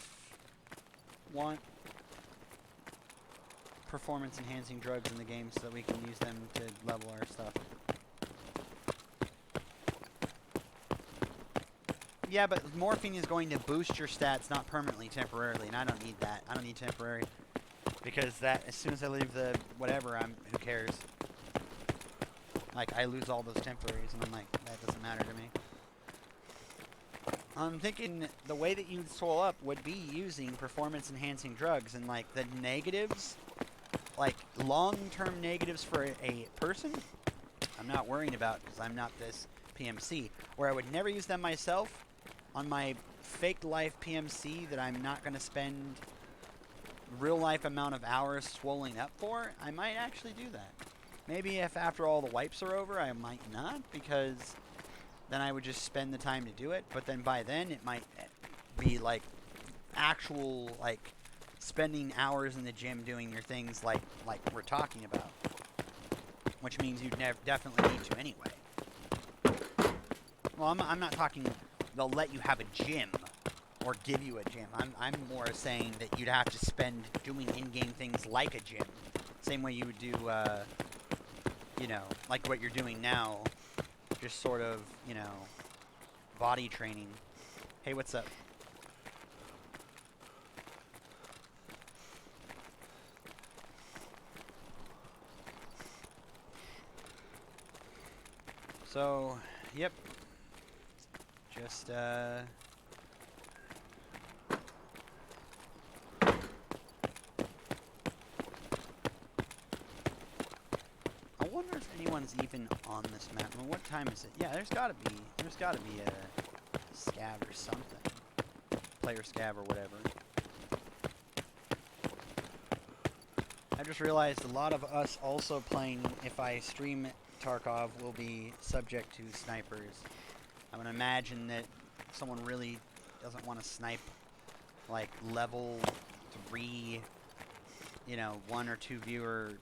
want performance enhancing drugs in the game so that we can use them to level our stuff. Yeah, but morphine is going to boost your stats, not permanently, temporarily, and I don't need that. I don't need temporary. Because that, as soon as I leave the whatever, who cares? Like, I lose all those temporaries, and I'm like, that doesn't matter to me. I'm thinking the way that you'd swell up would be using performance-enhancing drugs, and, like, the negatives, like, long-term negatives for a person, I'm not worrying about, because I'm not this PMC. Where I would never use them myself, on my fake life PMC that I'm not going to spend real life amount of hours swelling up for, I might actually do that. Maybe if after all the wipes are over, I might not, because then I would just spend the time to do it. But then by then, it might be like actual, like, spending hours in the gym doing your things like we're talking about. Which means you'd definitely need to anyway. Well, I'm not talking they'll let you have a gym or give you a gym. I'm more saying that you'd have to spend doing in-game things like a gym. Same way you would do, you know, like what you're doing now. Just sort of, you know, body training. Hey, what's up? So, yep. Just, I wonder if anyone's even on this map. I mean, what time is it? Yeah, there's gotta be a scav or something. Player scav or whatever. I just realized a lot of us also playing, if I stream Tarkov, will be subject to snipers. I would imagine that someone really doesn't want to snipe like level 3, you know, 1 or 2 viewer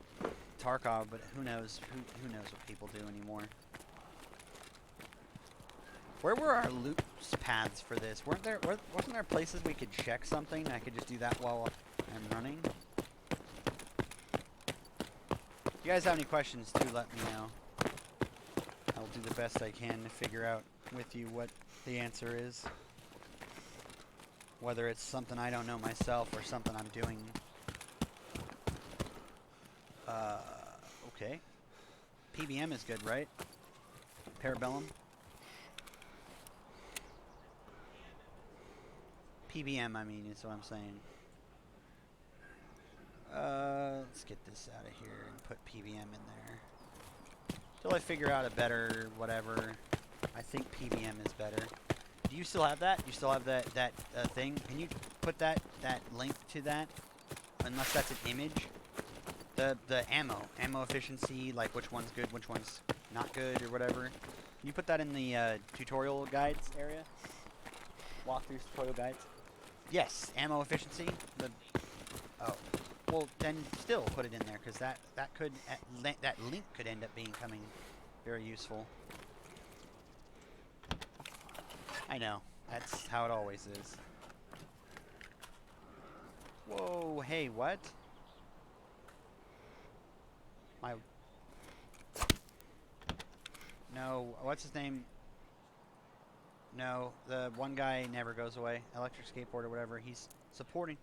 Tarkov, but who knows? Who knows what people do anymore? Where were our loot paths for this? Wasn't there places we could check something? I could just do that while I'm running. If you guys have any questions too, let me know. I'll do the best I can to figure out with you what the answer is. Whether it's something I don't know myself or something I'm doing. Okay. PBM is good, right? Parabellum? PBM, I mean, is what I'm saying. Let's get this out of here and put PBM in there. Till I figure out a better whatever. I think PBM is better. Do you still have that? You still have that thing? Can you put that link to that? Unless that's an image. The ammo efficiency, like which one's good, which one's not good, or whatever. Can you put that in the tutorial guides area? Walkthroughs, tutorial guides. Yes, ammo efficiency. well, then still put it in there, because that link could end up becoming very useful. I know. That's how it always is. Whoa, hey, what? My... No, what's his name? No, the one guy never goes away. Electric skateboard or whatever. He's supporting.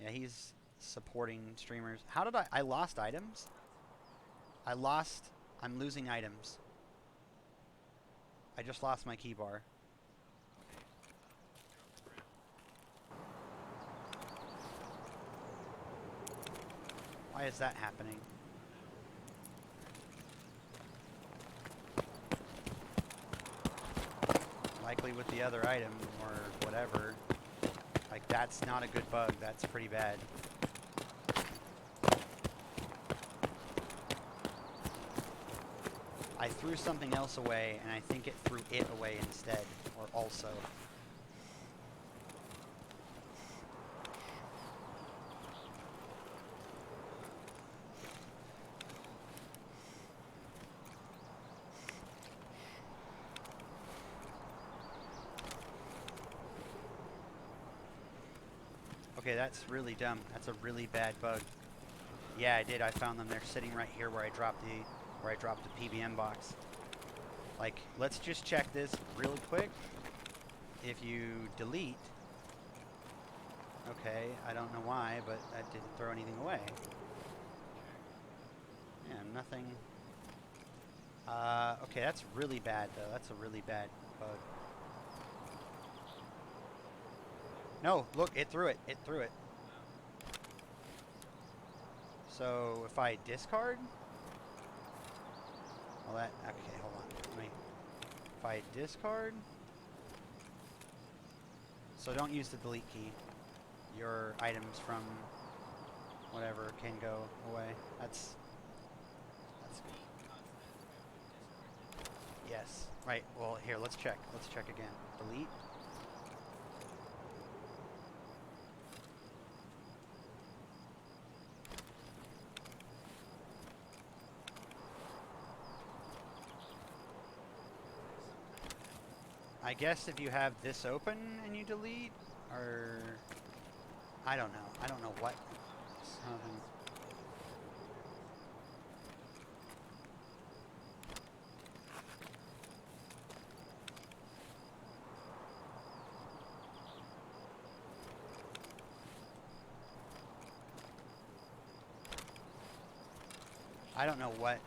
Yeah, he's supporting streamers. How did I lost items? I'm losing items. I just lost my key bar. Why is that happening? Likely with the other item or whatever. Like, that's not a good bug. That's pretty bad. I threw something else away, and I think it threw it away instead, or also. Okay, that's really dumb. That's a really bad bug. Yeah, I did. I found them. They're sitting right here where I dropped the PBM box. Like, let's just check this really quick. If you delete, okay, I don't know why, but that didn't throw anything away. Yeah, nothing. Okay, that's really bad though. That's a really bad bug. No, look, it threw it. It threw it. So if I discard, well, that, okay, hold on. Let me, if I discard, so don't use the delete key. Your items from whatever can go away. That's yes. Right. Well, here, let's check. Let's check again. Delete. I guess if you have this open and you delete, or I don't know. I don't know what. Something. I don't know what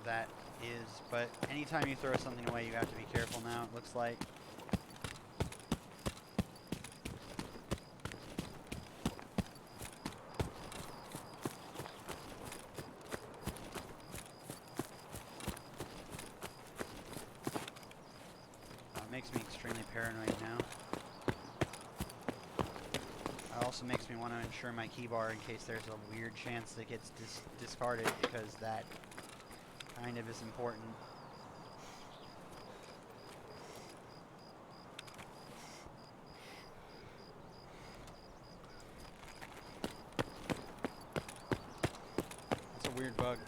that is, but anytime you throw something away, you have to be careful now, it looks like. It makes me extremely paranoid now. It also makes me want to ensure my key bar in case there's a weird chance that gets discarded, because that kind of is important. That's a weird bug.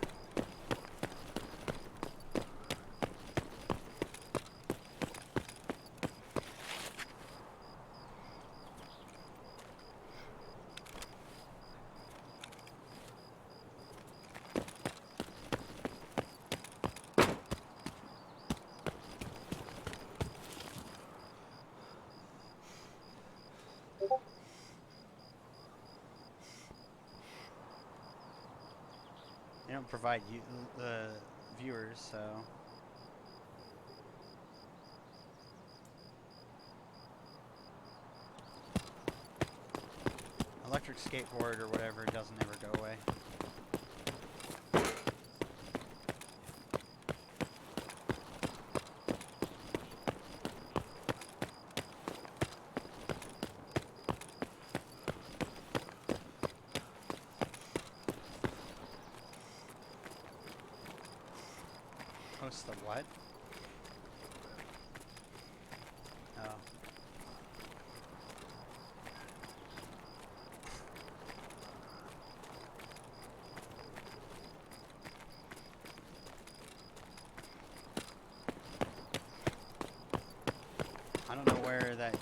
They don't provide you the viewers, so electric skateboard or whatever doesn't ever go away. Post the what? Oh.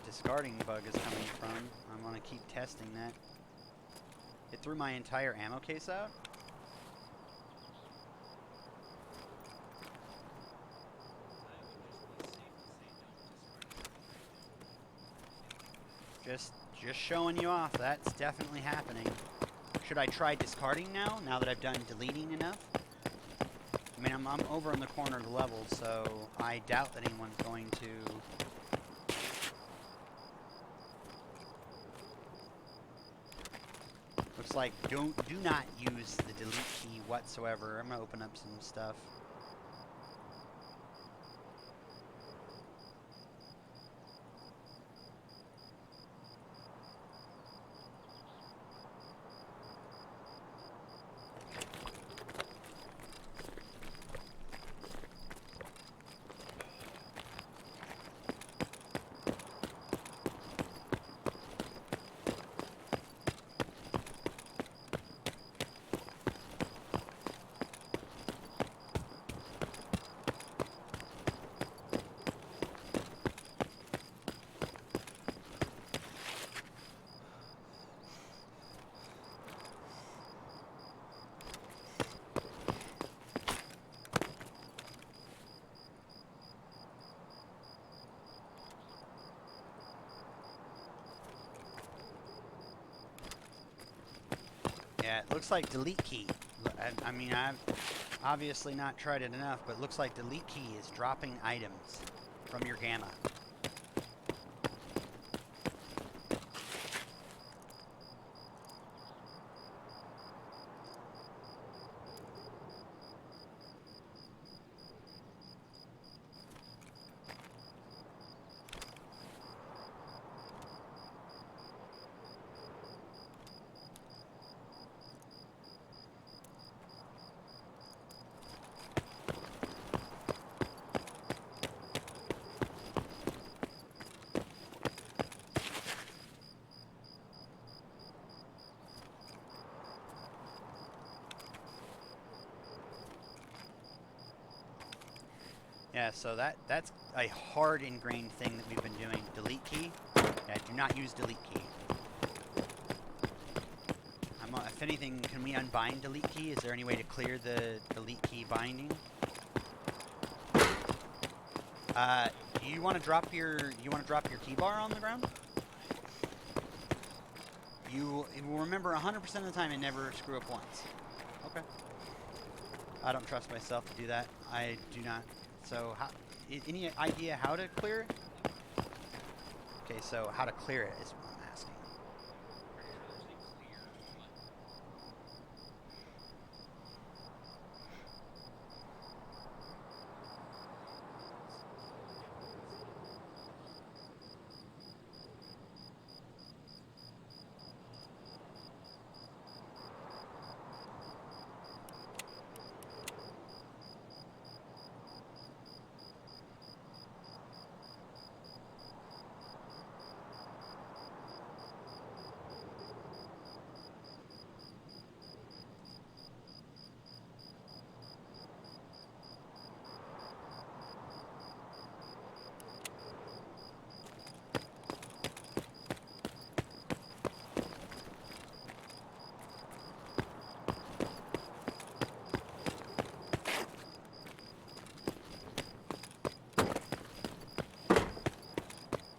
discarding bug is coming from. I want to keep testing that. It threw my entire ammo case out. Just showing you off. That's definitely happening. Should I try discarding now that I've done deleting enough? I mean, I'm over in the corner of the level, so I doubt that anyone's going to... Looks like do not use the delete key whatsoever. I'm going to open up some stuff. Yeah, it looks like delete key. I mean, I've obviously not tried it enough, but it looks like delete key is dropping items from your gamma. Yeah, so that's a hard ingrained thing that we've been doing. Delete key. Yeah, do not use delete key. If anything, can we unbind delete key? Is there any way to clear the delete key binding? You want to drop your key bar on the ground? You will remember 100% of the time and never screw up once. Okay. I don't trust myself to do that. I do not. So, any idea how to clear it? Okay, so how to clear it is what I'm asking.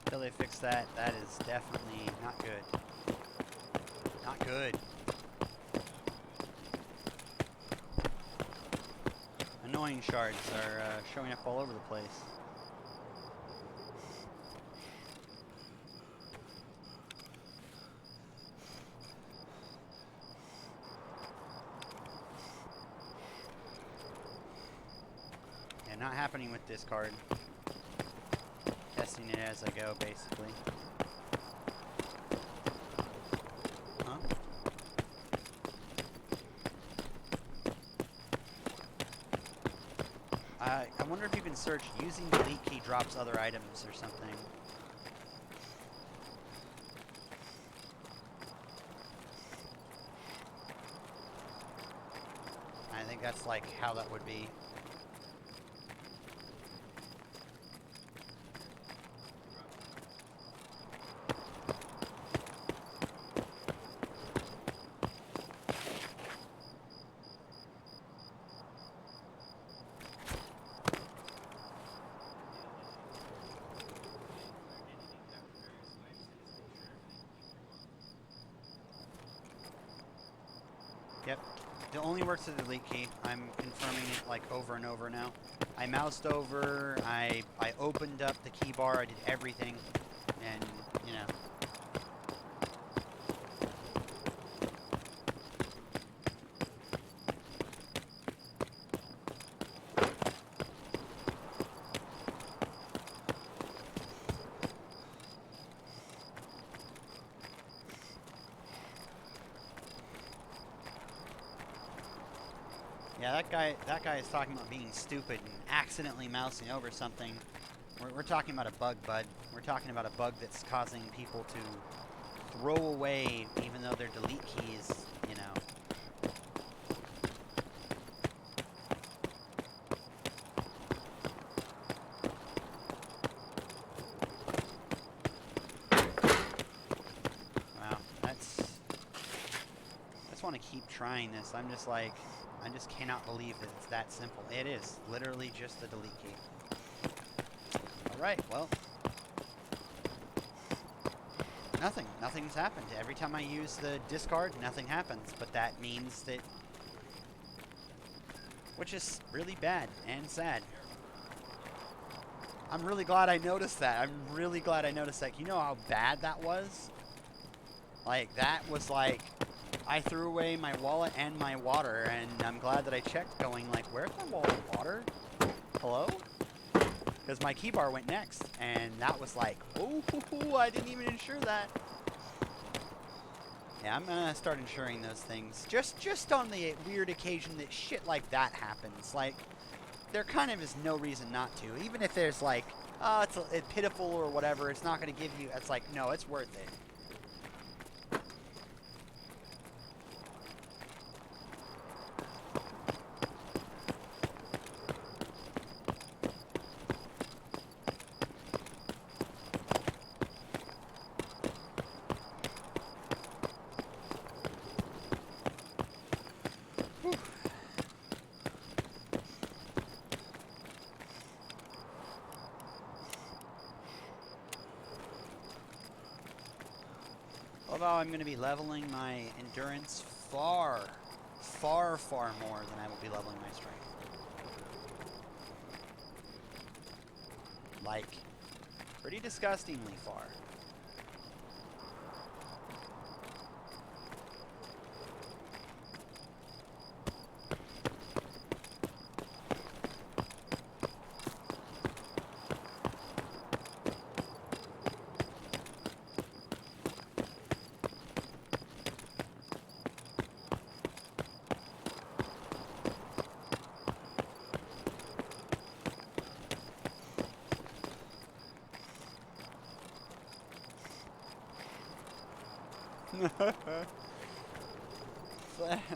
Until they fix that, that is definitely not good. Not good. Annoying shards are showing up all over the place. Yeah, not happening with this card. Testing it as I go, basically. Huh? I wonder if you can search using delete key drops other items or something. I think that's like how that would be. Yep. It only works with the delete key. I'm confirming it like over and over now. I moused over, I opened up the key bar, I did everything, and, you know. Yeah, that guy is talking about being stupid and accidentally mousing over something. We're talking about a bug, bud. We're talking about a bug that's causing people to throw away, even though their delete keys, you know. Wow, I just want to keep trying this. I'm just like, I just cannot believe that it's that simple. It is literally just the delete key. Alright, well. Nothing's happened. Every time I use the discard, nothing happens. But that means that, which is really bad and sad. I'm really glad I noticed that. I'm really glad I noticed that. You know how bad that was? Like, that was like, I threw away my wallet and my water, and I'm glad that I checked, going like, where's my wallet and water? Hello? Because my key bar went next, and that was like, oh, I didn't even insure that. Yeah, I'm gonna start insuring those things. Just on the weird occasion that shit like that happens. Like, there kind of is no reason not to. Even if there's like, oh, it's pitiful or whatever, it's not gonna give you, it's like, no, it's worth it. Although I'm going to be leveling my endurance far more than I will be leveling my strength. Like, pretty disgustingly far.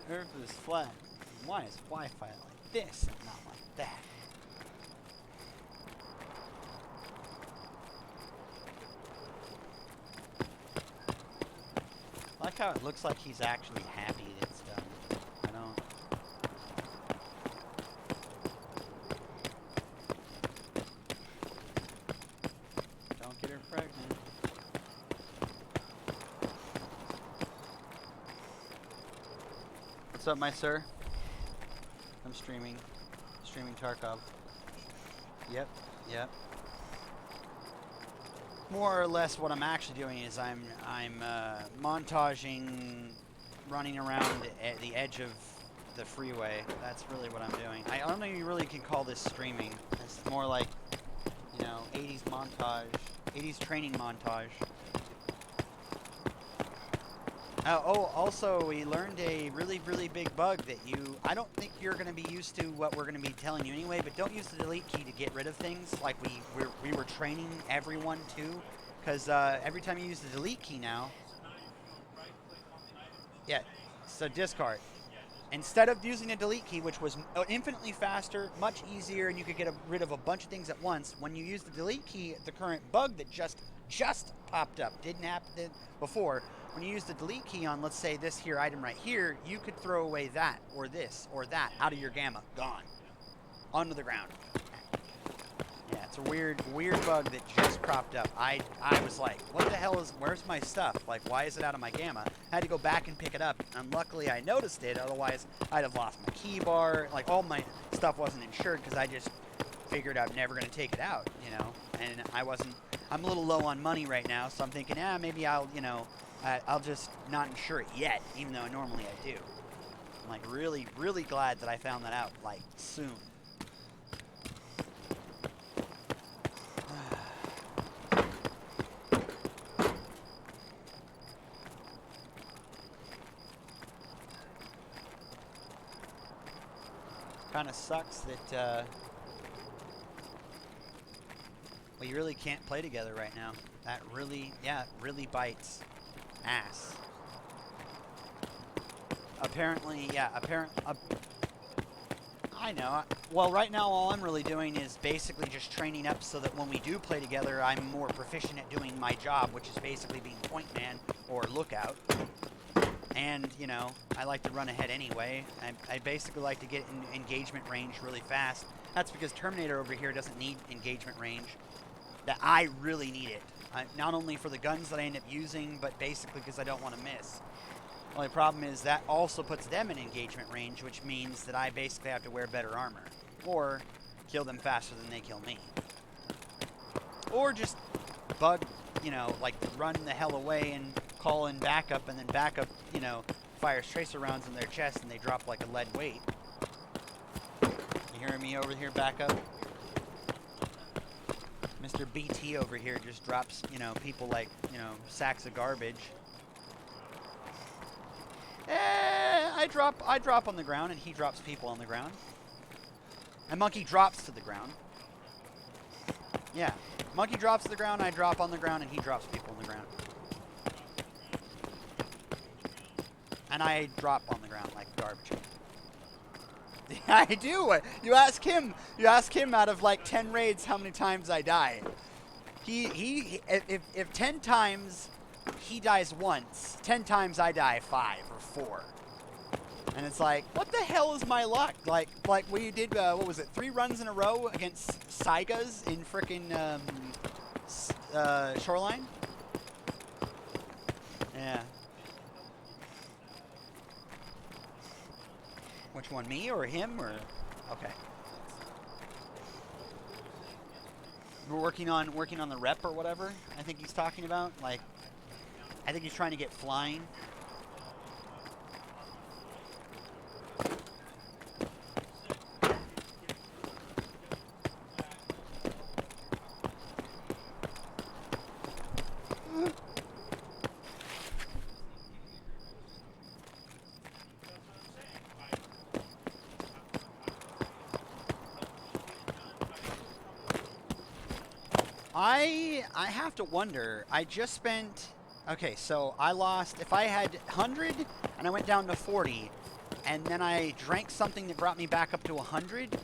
Earth is flat. Why is Wi-Fi like this and not like that? I like how it looks like he's actually happy that it's done. I don't. Don't get her pregnant. What's up, my sir? I'm streaming Tarkov. Yep. More or less, what I'm actually doing is I'm montaging, running around at the edge of the freeway. That's really what I'm doing. I don't know if you really can call this streaming. It's more like, you know, 80s montage, 80s training montage. Also, we learned a really big bug that I don't think you're going to be used to what we're going to be telling you anyway, but don't use the delete key to get rid of things like we were training everyone to, because every time you use the delete key now, yeah, so discard. Instead of using a delete key, which was infinitely faster, much easier, and you could get rid of a bunch of things at once, when you use the delete key, the current bug that just popped up, didn't happen before, when you use the delete key on, let's say, this here item right here, you could throw away that, or this, or that, out of your gamma. Gone. Onto the ground. Yeah, It's a weird bug that just cropped up. I was like, what the hell where's my stuff? Like, why is it out of my gamma? I had to go back and pick it up, and luckily I noticed it, otherwise I'd have lost my key bar. Like, all my stuff wasn't insured because I just figured I'm never going to take it out, you know? And I'm a little low on money right now, so I'm thinking, maybe I'll, you know, I'll just not insure it yet, even though normally I do. I'm like really, really glad that I found that out, like, soon. Kind of sucks that we really can't play together right now. That really, really bites ass. Apparently, I know. Well, right now all I'm really doing is basically just training up so that when we do play together, I'm more proficient at doing my job, which is basically being point man or lookout. And, you know, I like to run ahead anyway. I basically like to get in engagement range really fast. That's because Terminator over here doesn't need engagement range. That I really need it. Not only for the guns that I end up using, but basically because I don't want to miss. The only problem is that also puts them in engagement range, which means that I basically have to wear better armor. Or kill them faster than they kill me. Or just bug, you know, like run the hell away and call in backup, and then backup, you know, fires tracer rounds in their chest and they drop like a lead weight. You hearing me over here, backup? Mr. BT over here just drops, you know, people like, you know, sacks of garbage. I drop on the ground and he drops people on the ground. And Monkey drops to the ground. Yeah. Monkey drops to the ground, I drop on the ground, and he drops people on the ground. And I drop on the ground like garbage. I do. You ask him out of like 10 raids how many times I die. If 10 times he dies once, 10 times I die 5 or 4. And it's like, what the hell is my luck? Like we did, what was it, 3 runs in a row against Saigas in frickin' Shoreline? Yeah. Which one, me or him or? Okay. We're working on the rep or whatever. I think he's talking about. Like, I think he's trying to get flying. I have to wonder. I just spent... Okay, so I lost... If I had 100 and I went down to 40, and then I drank something that brought me back up to 100,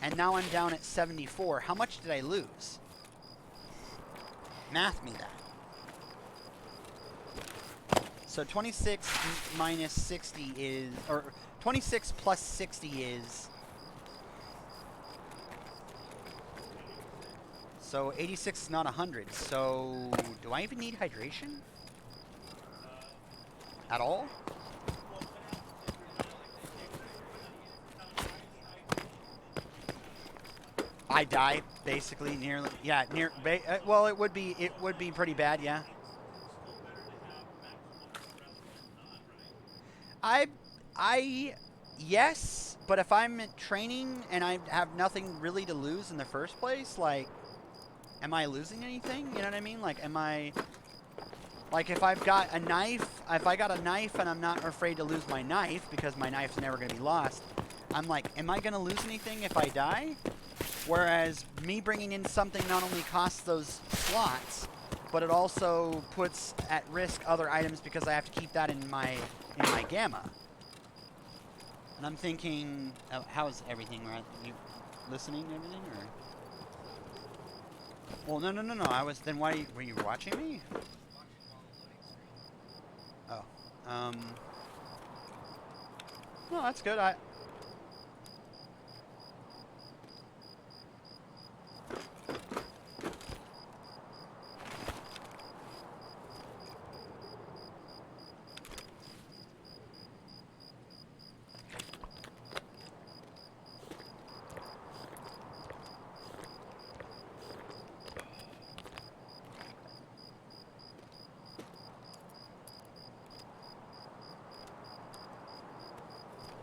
and now I'm down at 74, how much did I lose? Math me that. So 26 minus 60 is... Or 26 plus 60 is... So 86 is not 100. So do I even need hydration? At all? I die basically nearly. Yeah, well, it would be pretty bad, yeah. Yes, but if I'm training and I have nothing really to lose in the first place, like, am I losing anything? You know what I mean? Like, am I... Like, if I've got a knife, if I got a knife and I'm not afraid to lose my knife because my knife's never going to be lost, I'm like, am I going to lose anything if I die? Whereas me bringing in something not only costs those slots, but it also puts at risk other items because I have to keep that in my gamma. And I'm thinking, how is everything? Right? You listening to everything, or? Well, no. I was. Then why were you watching me? Oh. No, that's good.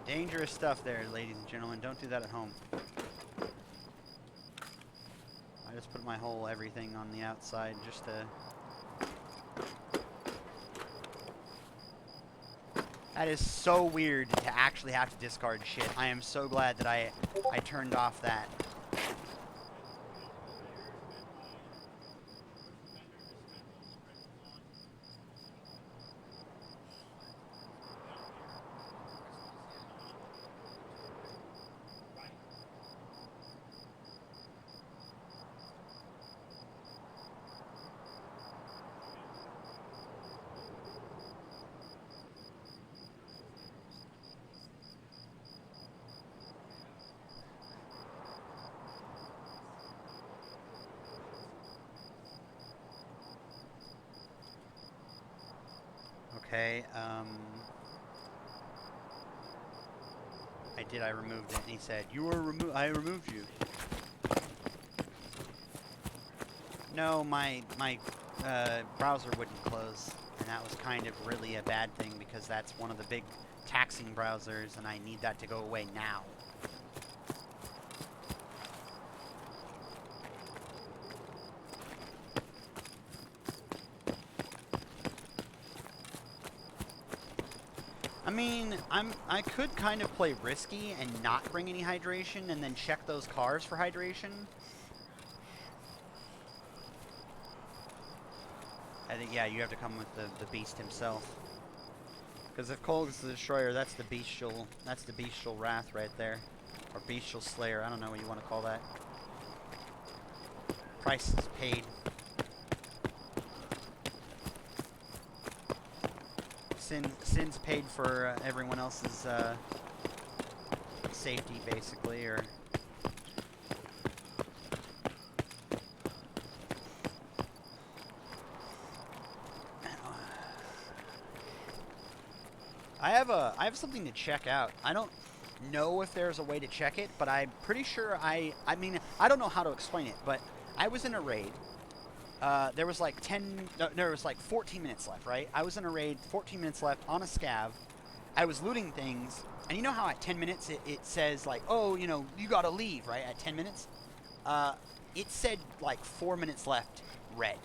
Dangerous stuff there, ladies and gentlemen. Don't do that at home. I just put my whole everything on the outside just to... That is so weird to actually have to discard shit. I am so glad that I turned off that. Okay, I removed it, and he said, "You were removed. I removed you." No, my browser wouldn't close, and that was kind of really a bad thing because that's one of the big taxing browsers, and I need that to go away now. I mean, I could kind of play risky and not bring any hydration and then check those cars for hydration. I think, yeah, you have to come with the beast himself. Because if Cole is the destroyer, that's the bestial wrath right there. Or bestial slayer, I don't know what you want to call that. Price is paid. Sin's paid for everyone else's safety, basically, or... I have something to check out. I don't know if there's a way to check it, but I'm pretty sure I mean, I don't know how to explain it, but I was in a raid. There was like 14 minutes left, right? I was in a raid, 14 minutes left on a scav. I was looting things, and you know how at 10 minutes it says like, oh, you know, you gotta leave, right? At 10 minutes? It said like 4 minutes left, red.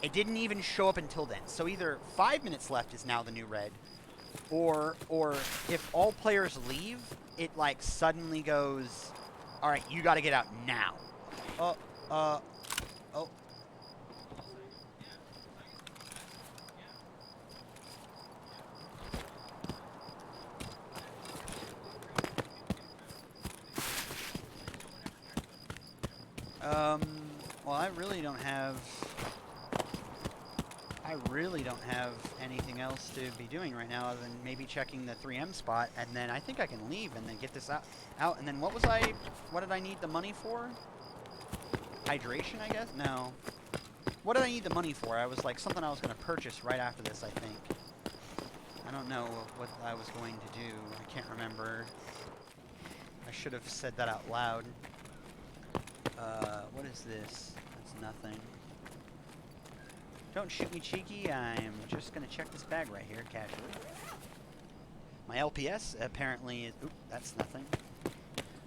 It didn't even show up until then. So either 5 minutes left is now the new red, or if all players leave, it like suddenly goes, all right, you gotta get out now. Oh. Well, I really don't have anything else to be doing right now other than maybe checking the 3M spot, and then I think I can leave and then get this out. And then what did I need the money for? Hydration, I guess? No. What did I need the money for? I was like something I was going to purchase right after this, I think. I don't know what I was going to do. I can't remember. I should have said that out loud. What is this? That's nothing. Don't shoot me, cheeky. I'm just going to check this bag right here, casually. My LPS apparently is... Oop, that's nothing.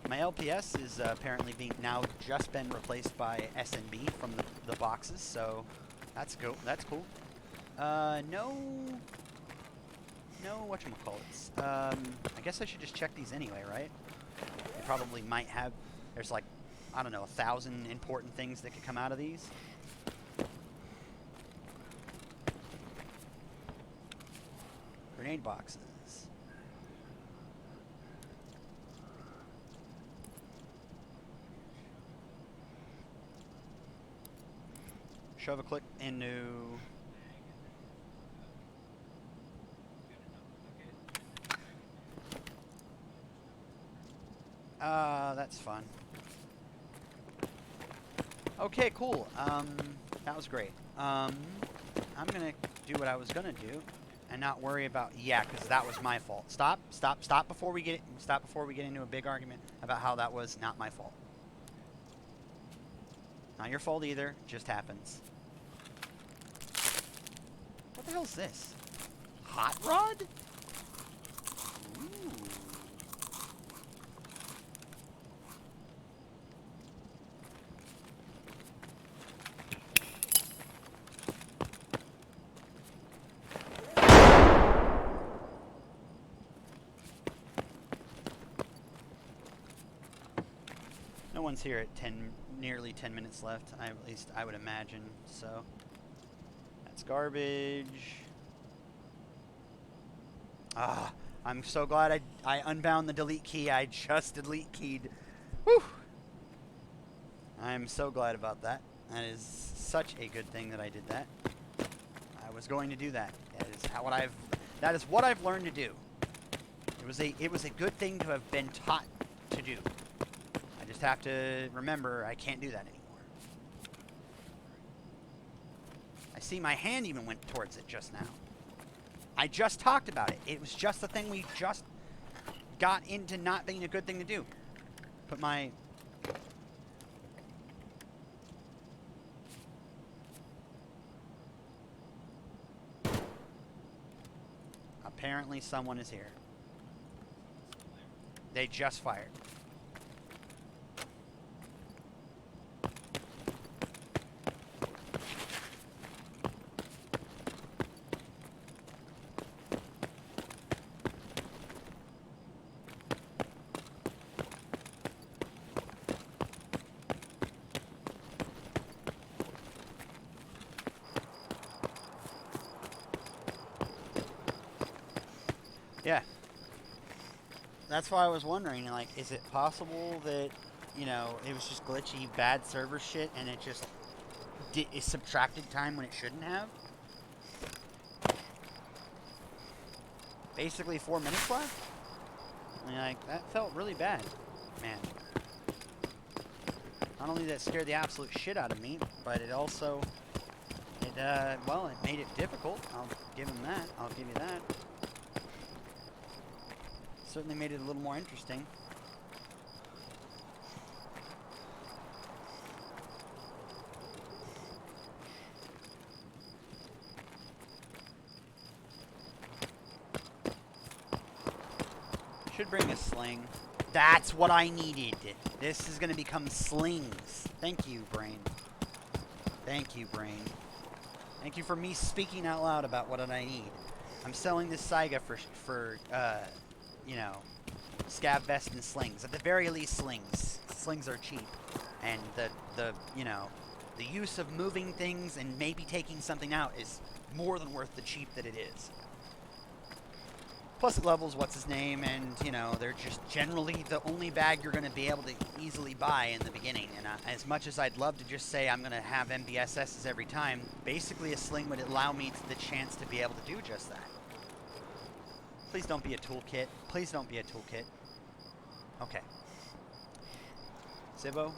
My LPS is apparently now just been replaced by SNB from the boxes, so that's cool. That's cool. No, whatchamacallits. I guess I should just check these anyway, right? They probably might have... There's like, I don't know, 1,000 important things that could come out of these. Grenade boxes. Shove a click into... That's fun. Okay, cool. That was great. I'm gonna do what I was gonna do and not worry about... Yeah, because that was my fault. Stop before we get into a big argument about how that was not my fault. Not your fault either. It just happens. What the hell is this? Hot rod? No one's here at nearly 10 minutes left. At least I would imagine. So that's garbage. Ah, I'm so glad I unbound the delete key. I just delete keyed. Whew. I'm so glad about that. That is such a good thing that I did that. I was going to do that. That is what I've learned to do. It was a good thing to have been taught to do. I just have to remember I can't do that anymore. I see my hand even went towards it just now. I just talked about it. It was just the thing we just got into not being a good thing to do. Put my... Apparently someone is here. They just fired. Yeah. That's why I was wondering, like, is it possible that, you know, it was just glitchy, bad server shit, and it just it subtracted time when it shouldn't have? Basically 4 minutes left? I mean, like, that felt really bad. Man. Not only did that scare the absolute shit out of me, but it also, well, it made it difficult. I'll give him that. I'll give you that. Certainly made it a little more interesting. Should bring a sling. That's what I needed. This is going to become slings. Thank you, brain. Thank you, brain. Thank you for me speaking out loud about what I need. I'm selling this Saiga for you know, scav vest and slings. At the very least, slings. Slings are cheap. And you know, the use of moving things and maybe taking something out is more than worth the cheap that it is. Plus it levels what's his name, and you know, they're just generally the only bag you're going to be able to easily buy in the beginning. And as much as I'd love to just say I'm going to have MBSSs every time, basically a sling would allow me the chance to be able to do just that. Please don't be a toolkit. Please don't be a toolkit. Okay. Sibbo.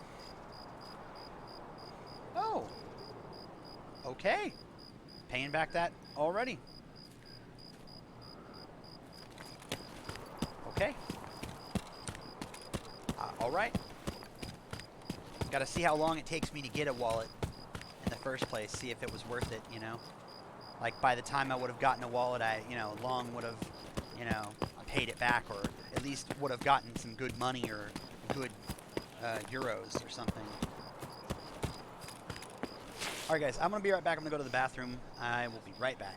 Oh. Okay. Paying back that already. Okay. Alright. Gotta see how long it takes me to get a wallet in the first place. See if it was worth it, you know? Like, by the time I would have gotten a wallet, I, you know, long would have, you know, paid it back, or at least would have gotten some good money or good euros or something. Alright, guys, I'm gonna be right back. I'm gonna go to the bathroom. I will be right back.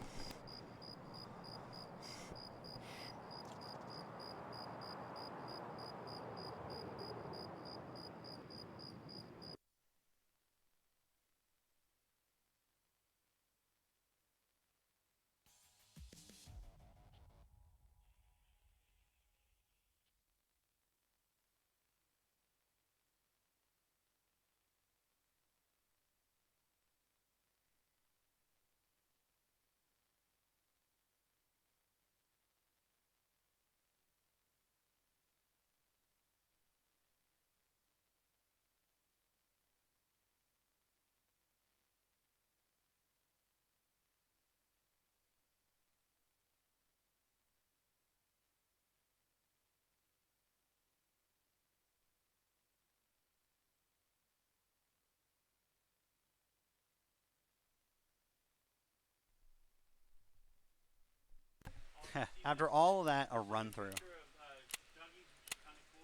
After all of that, a run through.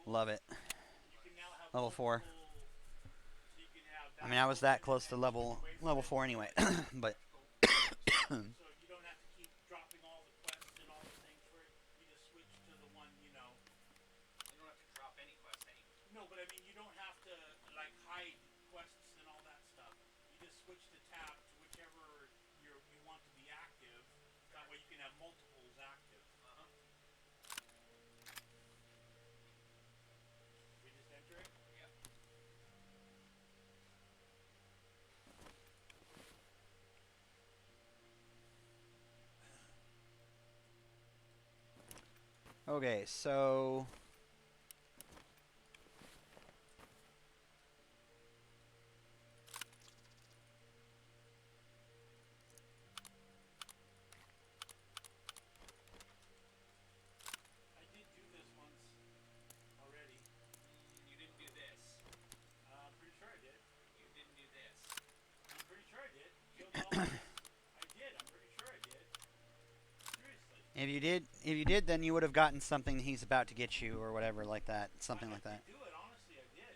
Love it. You can now have Level 4. multiple. So you can have I that mean, I was that open close to and keep level away from level it. 4 anyway. But So you don't have to keep dropping all the quests and all the things for it. You just switch to the one, you know. You don't have to drop any quest anyway. no, but I mean, you don't have to like hide quests and all that stuff. You just switch the tab to whichever you want to be active. That way, you can have multiples active. Uh-huh. We just enter it. Yep. Okay, so I did do this once already. You didn't do this. I'm pretty sure I did. You didn't do this. I'm pretty sure I did. Killed all these. I did. I'm pretty sure I did. Seriously. If you did, then you would have gotten something he's about to get you, or whatever, like that. Something like that. I did do it, honestly, I did.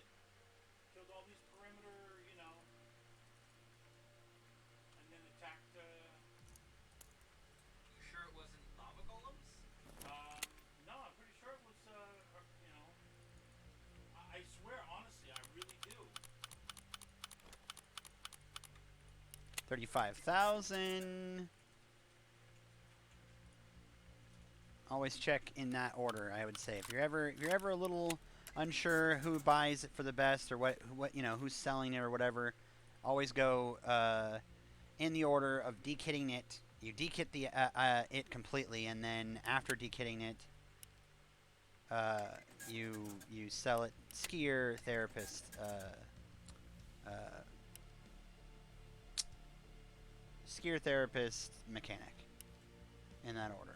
Killed all these perimeter, and then attacked. You sure it wasn't lava golems? No, I'm pretty sure it was. I swear, honestly, I really do. 35,000. Always check in that order, I would say. If you're ever a little unsure who buys it for the best, or what who's selling it or whatever, always go in the order of dekitting it. You dekit it completely, and then after dekitting it, you sell it. Skier, therapist, mechanic, in that order.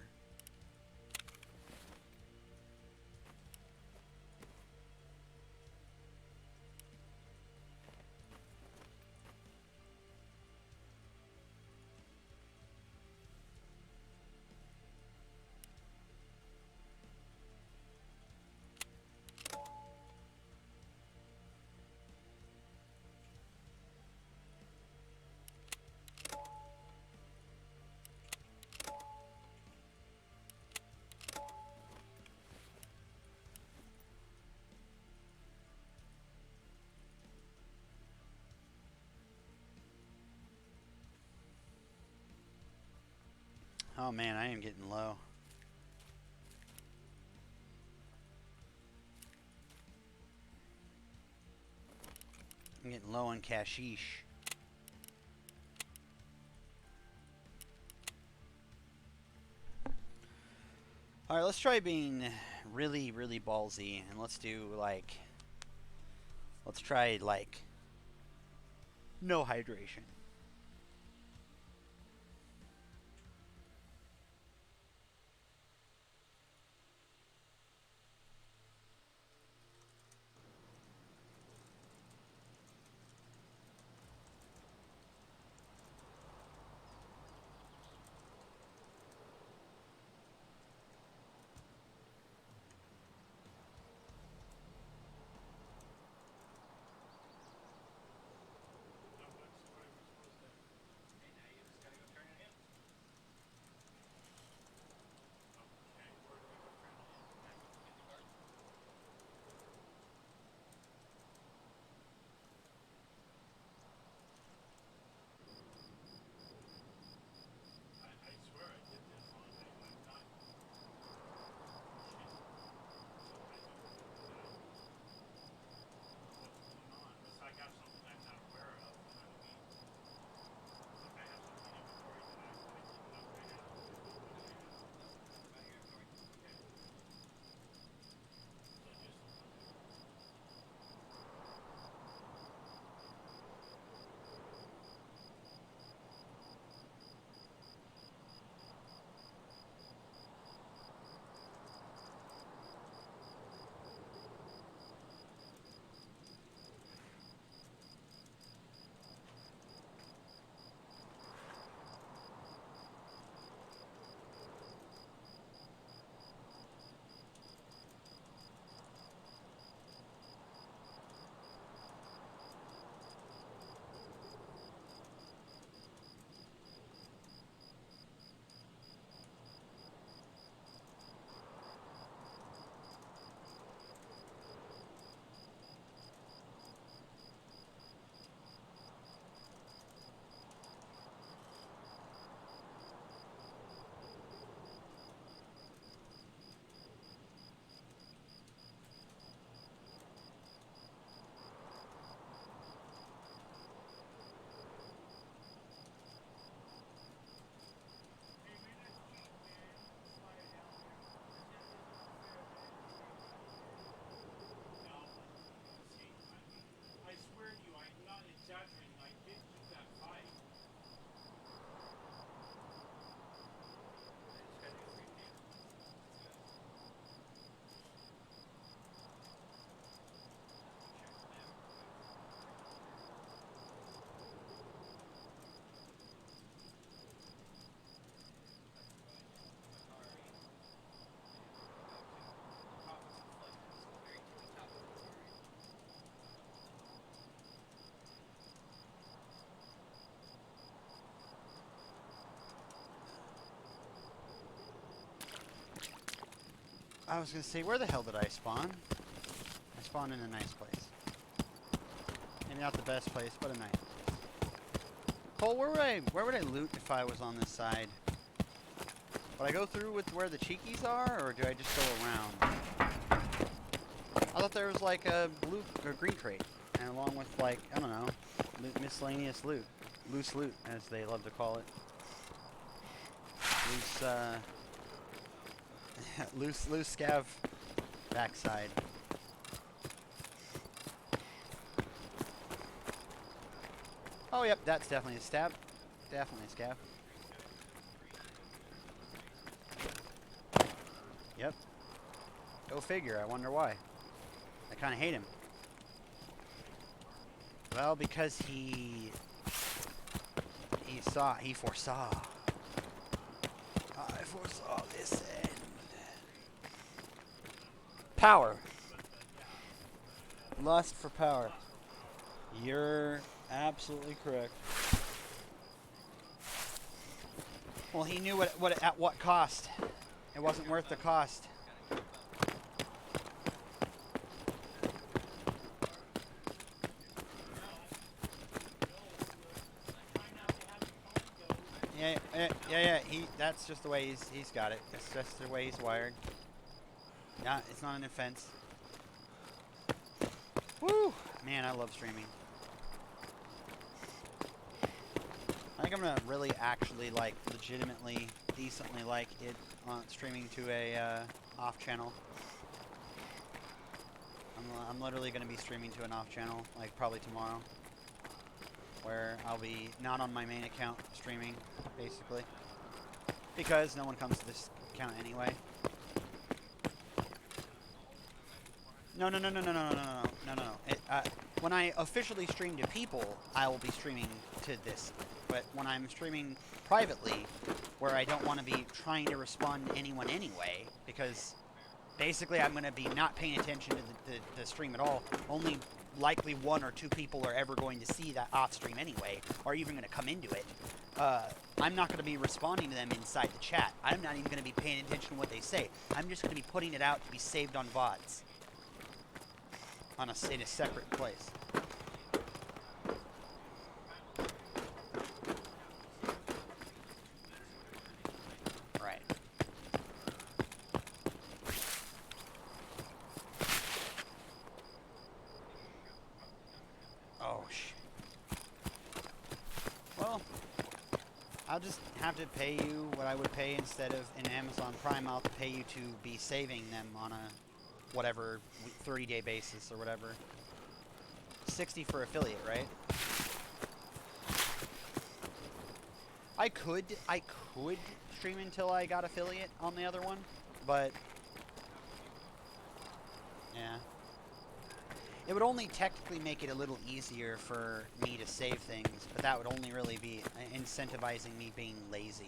Oh man, I am getting low. I'm getting low on cashish. Alright, let's try being really, really ballsy, and let's do like... Let's try like... no hydration. I was gonna say, where the hell did I spawn? I spawned in a nice place. Maybe not the best place, but a nice place. Cole, where would I loot if I was on this side? Would I go through with where the cheekies are, or do I just go around? I thought there was like a blue or green crate, and along with like, I don't know, miscellaneous loot. Loose loot, as they love to call it. Loose scav backside. Oh, yep, that's definitely a stab. Definitely a scav. Yep. Go figure, I wonder why. I kind of hate him. Well, because he foresaw. I foresaw this end. Power. Lust for power. You're absolutely correct. Well, he knew at what cost. It wasn't worth the cost. Yeah. That's just the way he's got it. It's just the way he's wired. Yeah, it's not an offense. Woo! Man, I love streaming. I think I'm gonna really actually like legitimately, decently like it streaming to a off channel. I'm literally gonna be streaming to an off channel, like probably tomorrow, where I'll be not on my main account streaming, basically, because no one comes to this account anyway. No. When I officially stream to people, I will be streaming to this. But when I'm streaming privately, where I don't want to be trying to respond to anyone anyway, because basically I'm going to be not paying attention to the stream at all. Only likely 1 or 2 people are ever going to see that off stream anyway, or even going to come into it. I'm not going to be responding to them inside the chat. I'm not even going to be paying attention to what they say. I'm just going to be putting it out to be saved on VODs. In a separate place. Right. Oh, shit. Well, I'll just have to pay you what I would pay instead of in Amazon Prime. I'll pay you to be saving them on a whatever 30-day basis or whatever. 60 for affiliate, right? I could stream until I got affiliate on the other one, but yeah. It would only technically make it a little easier for me to save things, but that would only really be incentivizing me being lazy.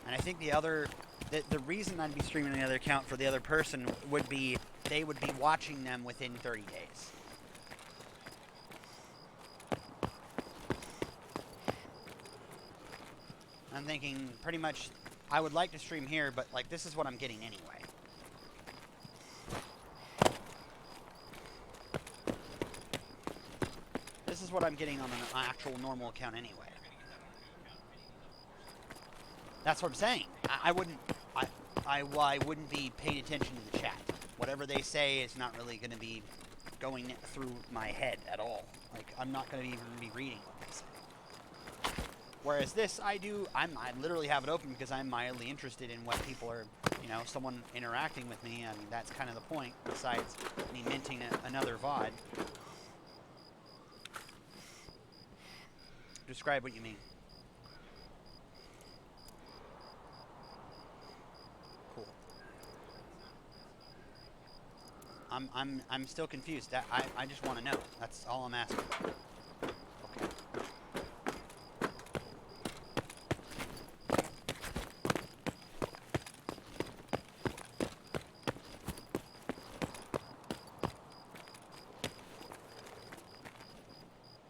And I think the reason I'd be streaming on the other account for the other person would be they would be watching them within 30 days. I'm thinking pretty much I would like to stream here, but like this is what I'm getting anyway. This is what I'm getting on an actual normal account anyway. That's what I'm saying. I wouldn't be paying attention to the chat. Whatever they say is not really going to be going through my head at all. Like, I'm not going to even be reading what they say. Whereas this, I literally have it open because I'm mildly interested in what people are, someone interacting with me. I mean, that's kind of the point, besides me minting another VOD. Describe what you mean. Cool. I'm still confused. I just want to know. That's all I'm asking. Okay.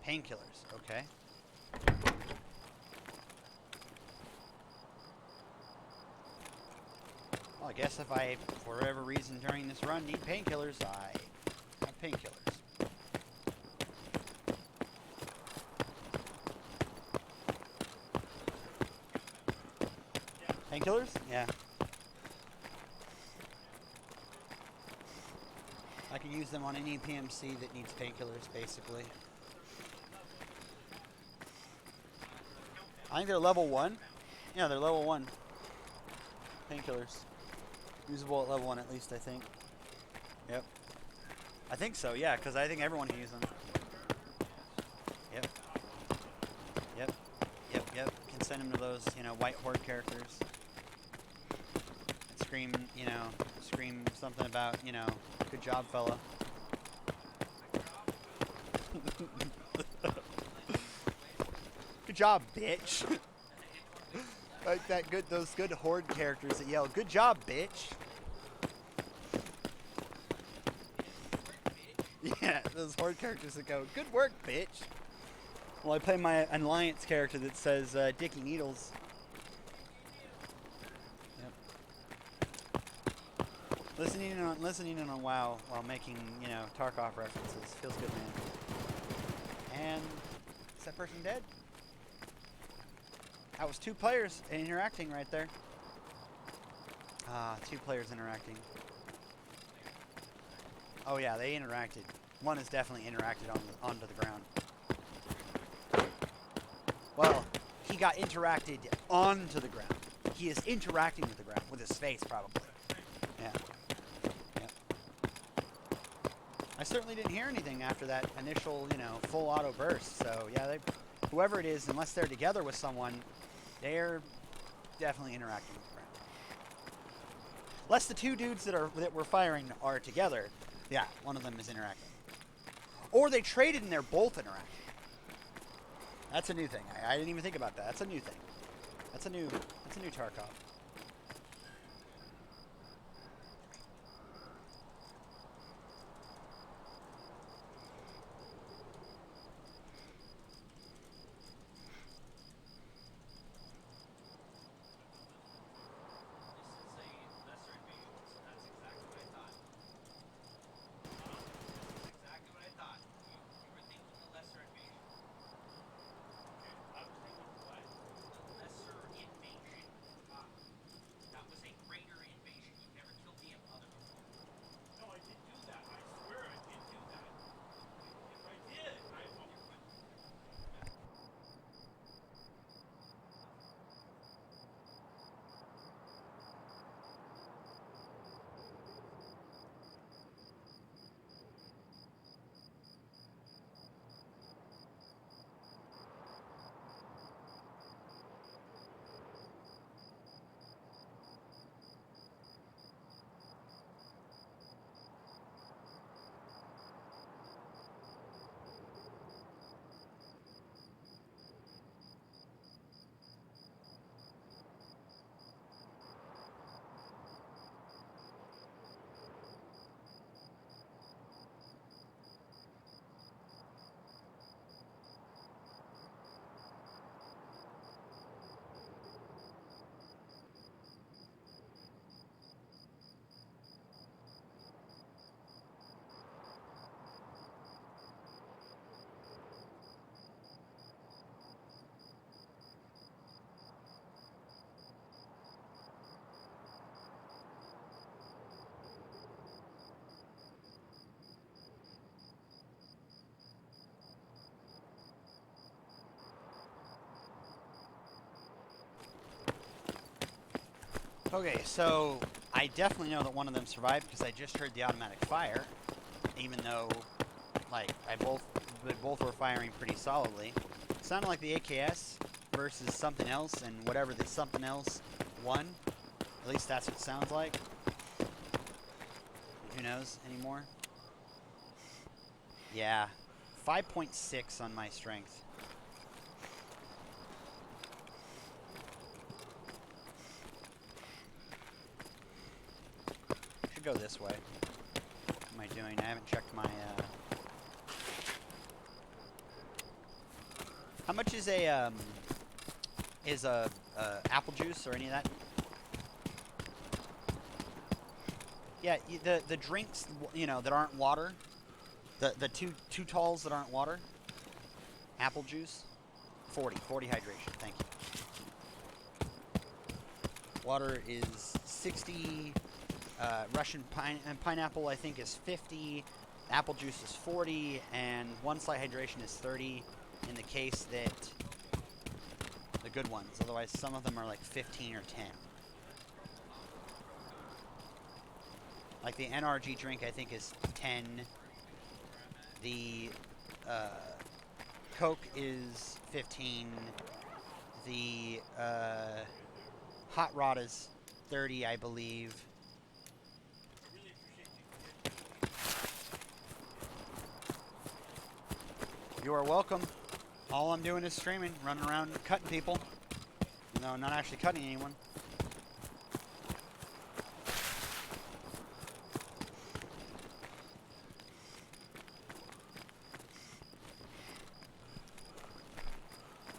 Painkillers. Okay. Well, I guess if I, for whatever reason during this run, need painkillers, I have painkillers. Painkillers? Yeah. I can use them on any PMC that needs painkillers, basically. I think they're level 1. Yeah, they're level 1 painkillers. Usable at level 1 at least, I think. Yep. I think so, yeah, because I think everyone can use them. Yep. Yep. Yep, yep. Can send them to those, you know, white horde characters. And scream, you know, scream something about, you know, good job, fella. Good job, bitch. Like that good, those good horde characters that yell, "Good job, bitch." Yeah, those horde characters that go, "Good work, bitch." Well, I play my alliance character that says, "Dicky Needles." Yep. Listening on WoW while making, you know, Tarkov references feels good, man. And is that person dead? That was 2 players interacting right there. Ah, 2 players interacting. Oh yeah, they interacted. One has definitely interacted onto the ground. Well, he got interacted onto the ground. He is interacting with the ground, with his face probably. Yeah. Yeah. I certainly didn't hear anything after that initial, you know, full auto burst. So yeah, whoever it is, unless they're together with someone, they're definitely interacting with the ground. Unless the 2 dudes that were firing are together, yeah, one of them is interacting. Or they traded and they're both interacting. That's a new thing. I didn't even think about that. That's a new thing. That's a new Tarkov. Okay, so I definitely know that one of them survived because I just heard the automatic fire, even though, like, they both were firing pretty solidly. It sounded like the AKS versus something else, and whatever the something else won. At least that's what it sounds like. Who knows anymore? Yeah, 5.6 on my strength. Go this way. What am I doing? I haven't checked my, How much is a apple juice or any of that? Yeah, the drinks, you know, that aren't water, the two talls that aren't water, apple juice, 40 hydration. Thank you. Water is 60. Russian pineapple, I think, is 50. Apple juice is 40, and one slight hydration is 30. In the case that the good ones, otherwise some of them are like 15 or 10. Like the NRG drink, I think, is 10. The Coke is 15. The Hot Rod is 30, I believe. You are welcome. All I'm doing is streaming, running around cutting people. No, I'm not actually cutting anyone.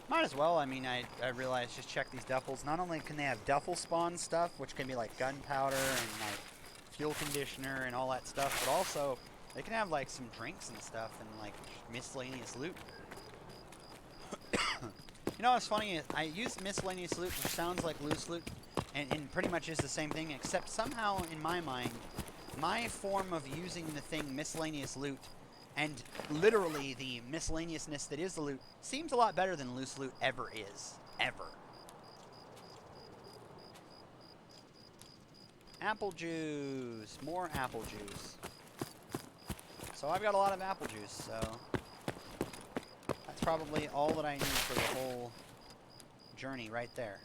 Might as well. I mean, I realized, just check these duffels. Not only can they have duffel spawn stuff, which can be like gunpowder and like fuel conditioner and all that stuff, but also they can have like some drinks and stuff and like miscellaneous loot. You know what's funny? I used miscellaneous loot, which sounds like loose loot, and pretty much is the same thing, except somehow in my mind, my form of using the thing miscellaneous loot and literally the miscellaneousness that is the loot seems a lot better than loose loot ever is. Ever. Apple juice. More apple juice. So I've got a lot of apple juice, so that's probably all that I need for the whole journey right there.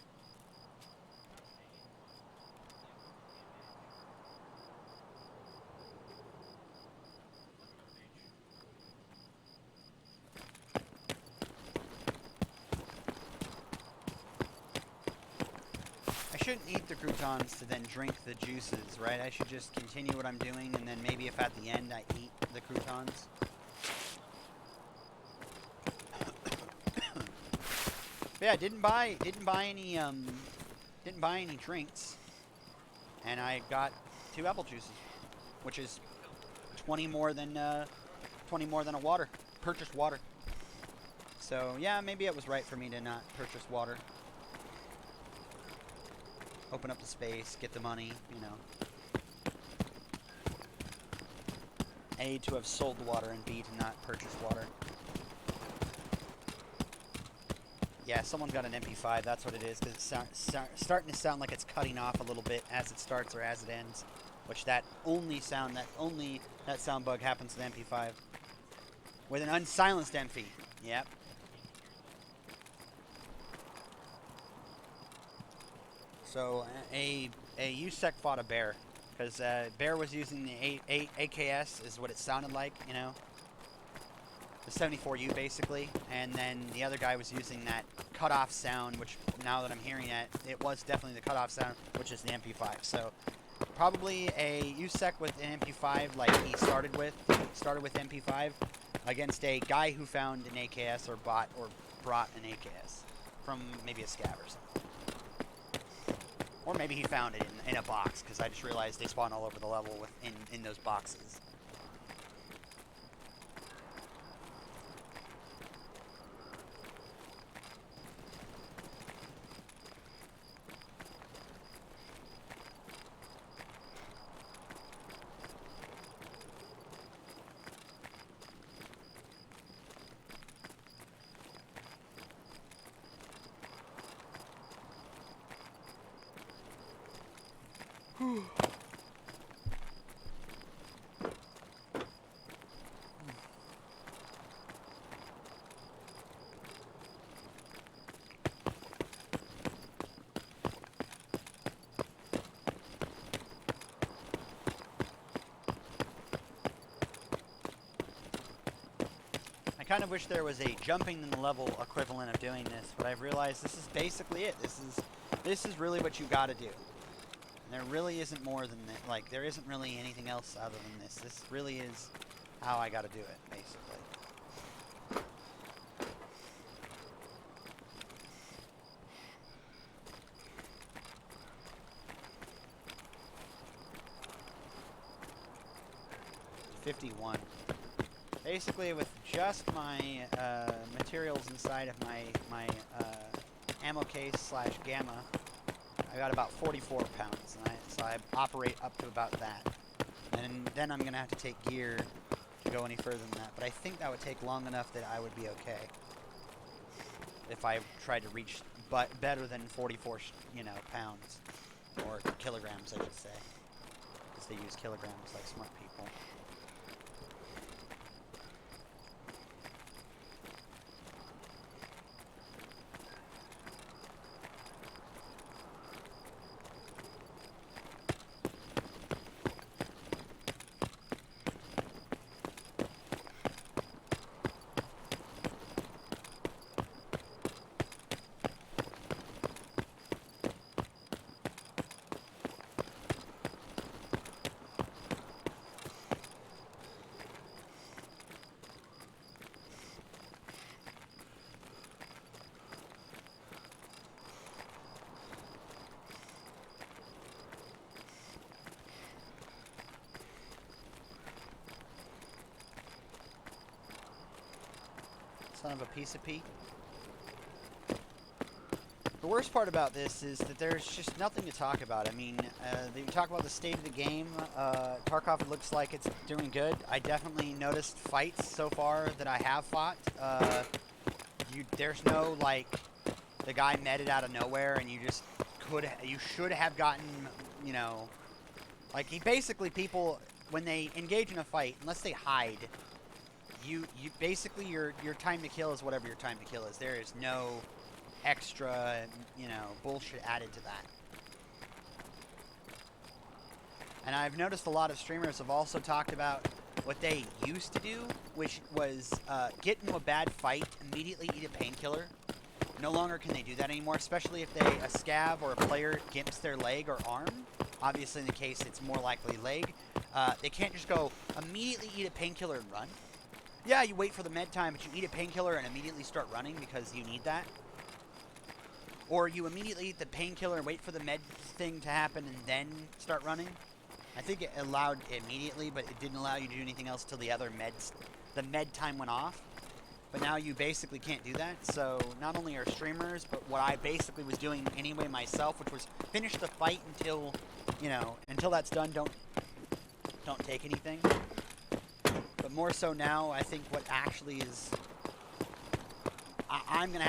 I shouldn't eat the croutons to then drink the juices, right? I should just continue what I'm doing, and then maybe if at the end I eat the croutons. But yeah, didn't buy any drinks, and I got 2 apple juices, which is 20 more than a water purchased water. So yeah, maybe it was right for me to not purchase water. Open up the space, get the money, you know. A, to have sold the water, and B, to not purchase water. Yeah, someone got an MP5, that's what it is, because it's starting to sound like it's cutting off a little bit as it starts or as it ends. Which that sound bug happens to the MP5. With an unsilenced MP. Yep. So a USEC fought a bear, because bear was using the AKS is what it sounded like, you know, the 74U basically, and then the other guy was using that cutoff sound, which now that I'm hearing it, it was definitely the cutoff sound, which is the MP5. So probably a USEC with an MP5 like he started with MP5 against a guy who found an AKS or bought or brought an AKS from maybe a scav or something. Or maybe he found it in a box, because I just realized they spawn all over the level in those boxes. I kind of wish there was a jumping in the level equivalent of doing this, but I've realized this is basically it. This is really what you got to do. And there really isn't more than that. Like, there isn't really anything else other than this. This really is how I got to do it, basically. 51. Basically, with just my materials inside of my ammo case slash gamma, I got about 44 pounds, and so I operate up to about that. And then I'm gonna have to take gear to go any further than that. But I think that would take long enough that I would be okay if I tried to reach better than 44, pounds or kilograms, I should say, because they use kilograms like smart people. Son of a piece of pea. The worst part about this is that there's just nothing to talk about. I mean, they talk about the state of the game. Tarkov looks like it's doing good. I definitely noticed fights so far that I have fought. There's no, like, the guy met it out of nowhere and you should have gotten, like, people, when they engage in a fight, unless they hide, you basically, your time to kill is whatever your time to kill is. There is no extra, bullshit added to that. And I've noticed a lot of streamers have also talked about what they used to do, which was get into a bad fight, immediately eat a painkiller. No longer can they do that anymore, especially if a scab or a player gimps their leg or arm. Obviously, in the case, it's more likely leg. They can't just go immediately eat a painkiller and run. Yeah, you wait for the med time, but you eat a painkiller and immediately start running because you need that. Or you immediately eat the painkiller and wait for the med thing to happen and then start running. I think it allowed immediately, but it didn't allow you to do anything else till the med time went off. But now you basically can't do that. So not only are streamers, but what I basically was doing anyway myself, which was finish the fight until, until that's done, don't take anything. But more so now, I think what actually is, I'm going to have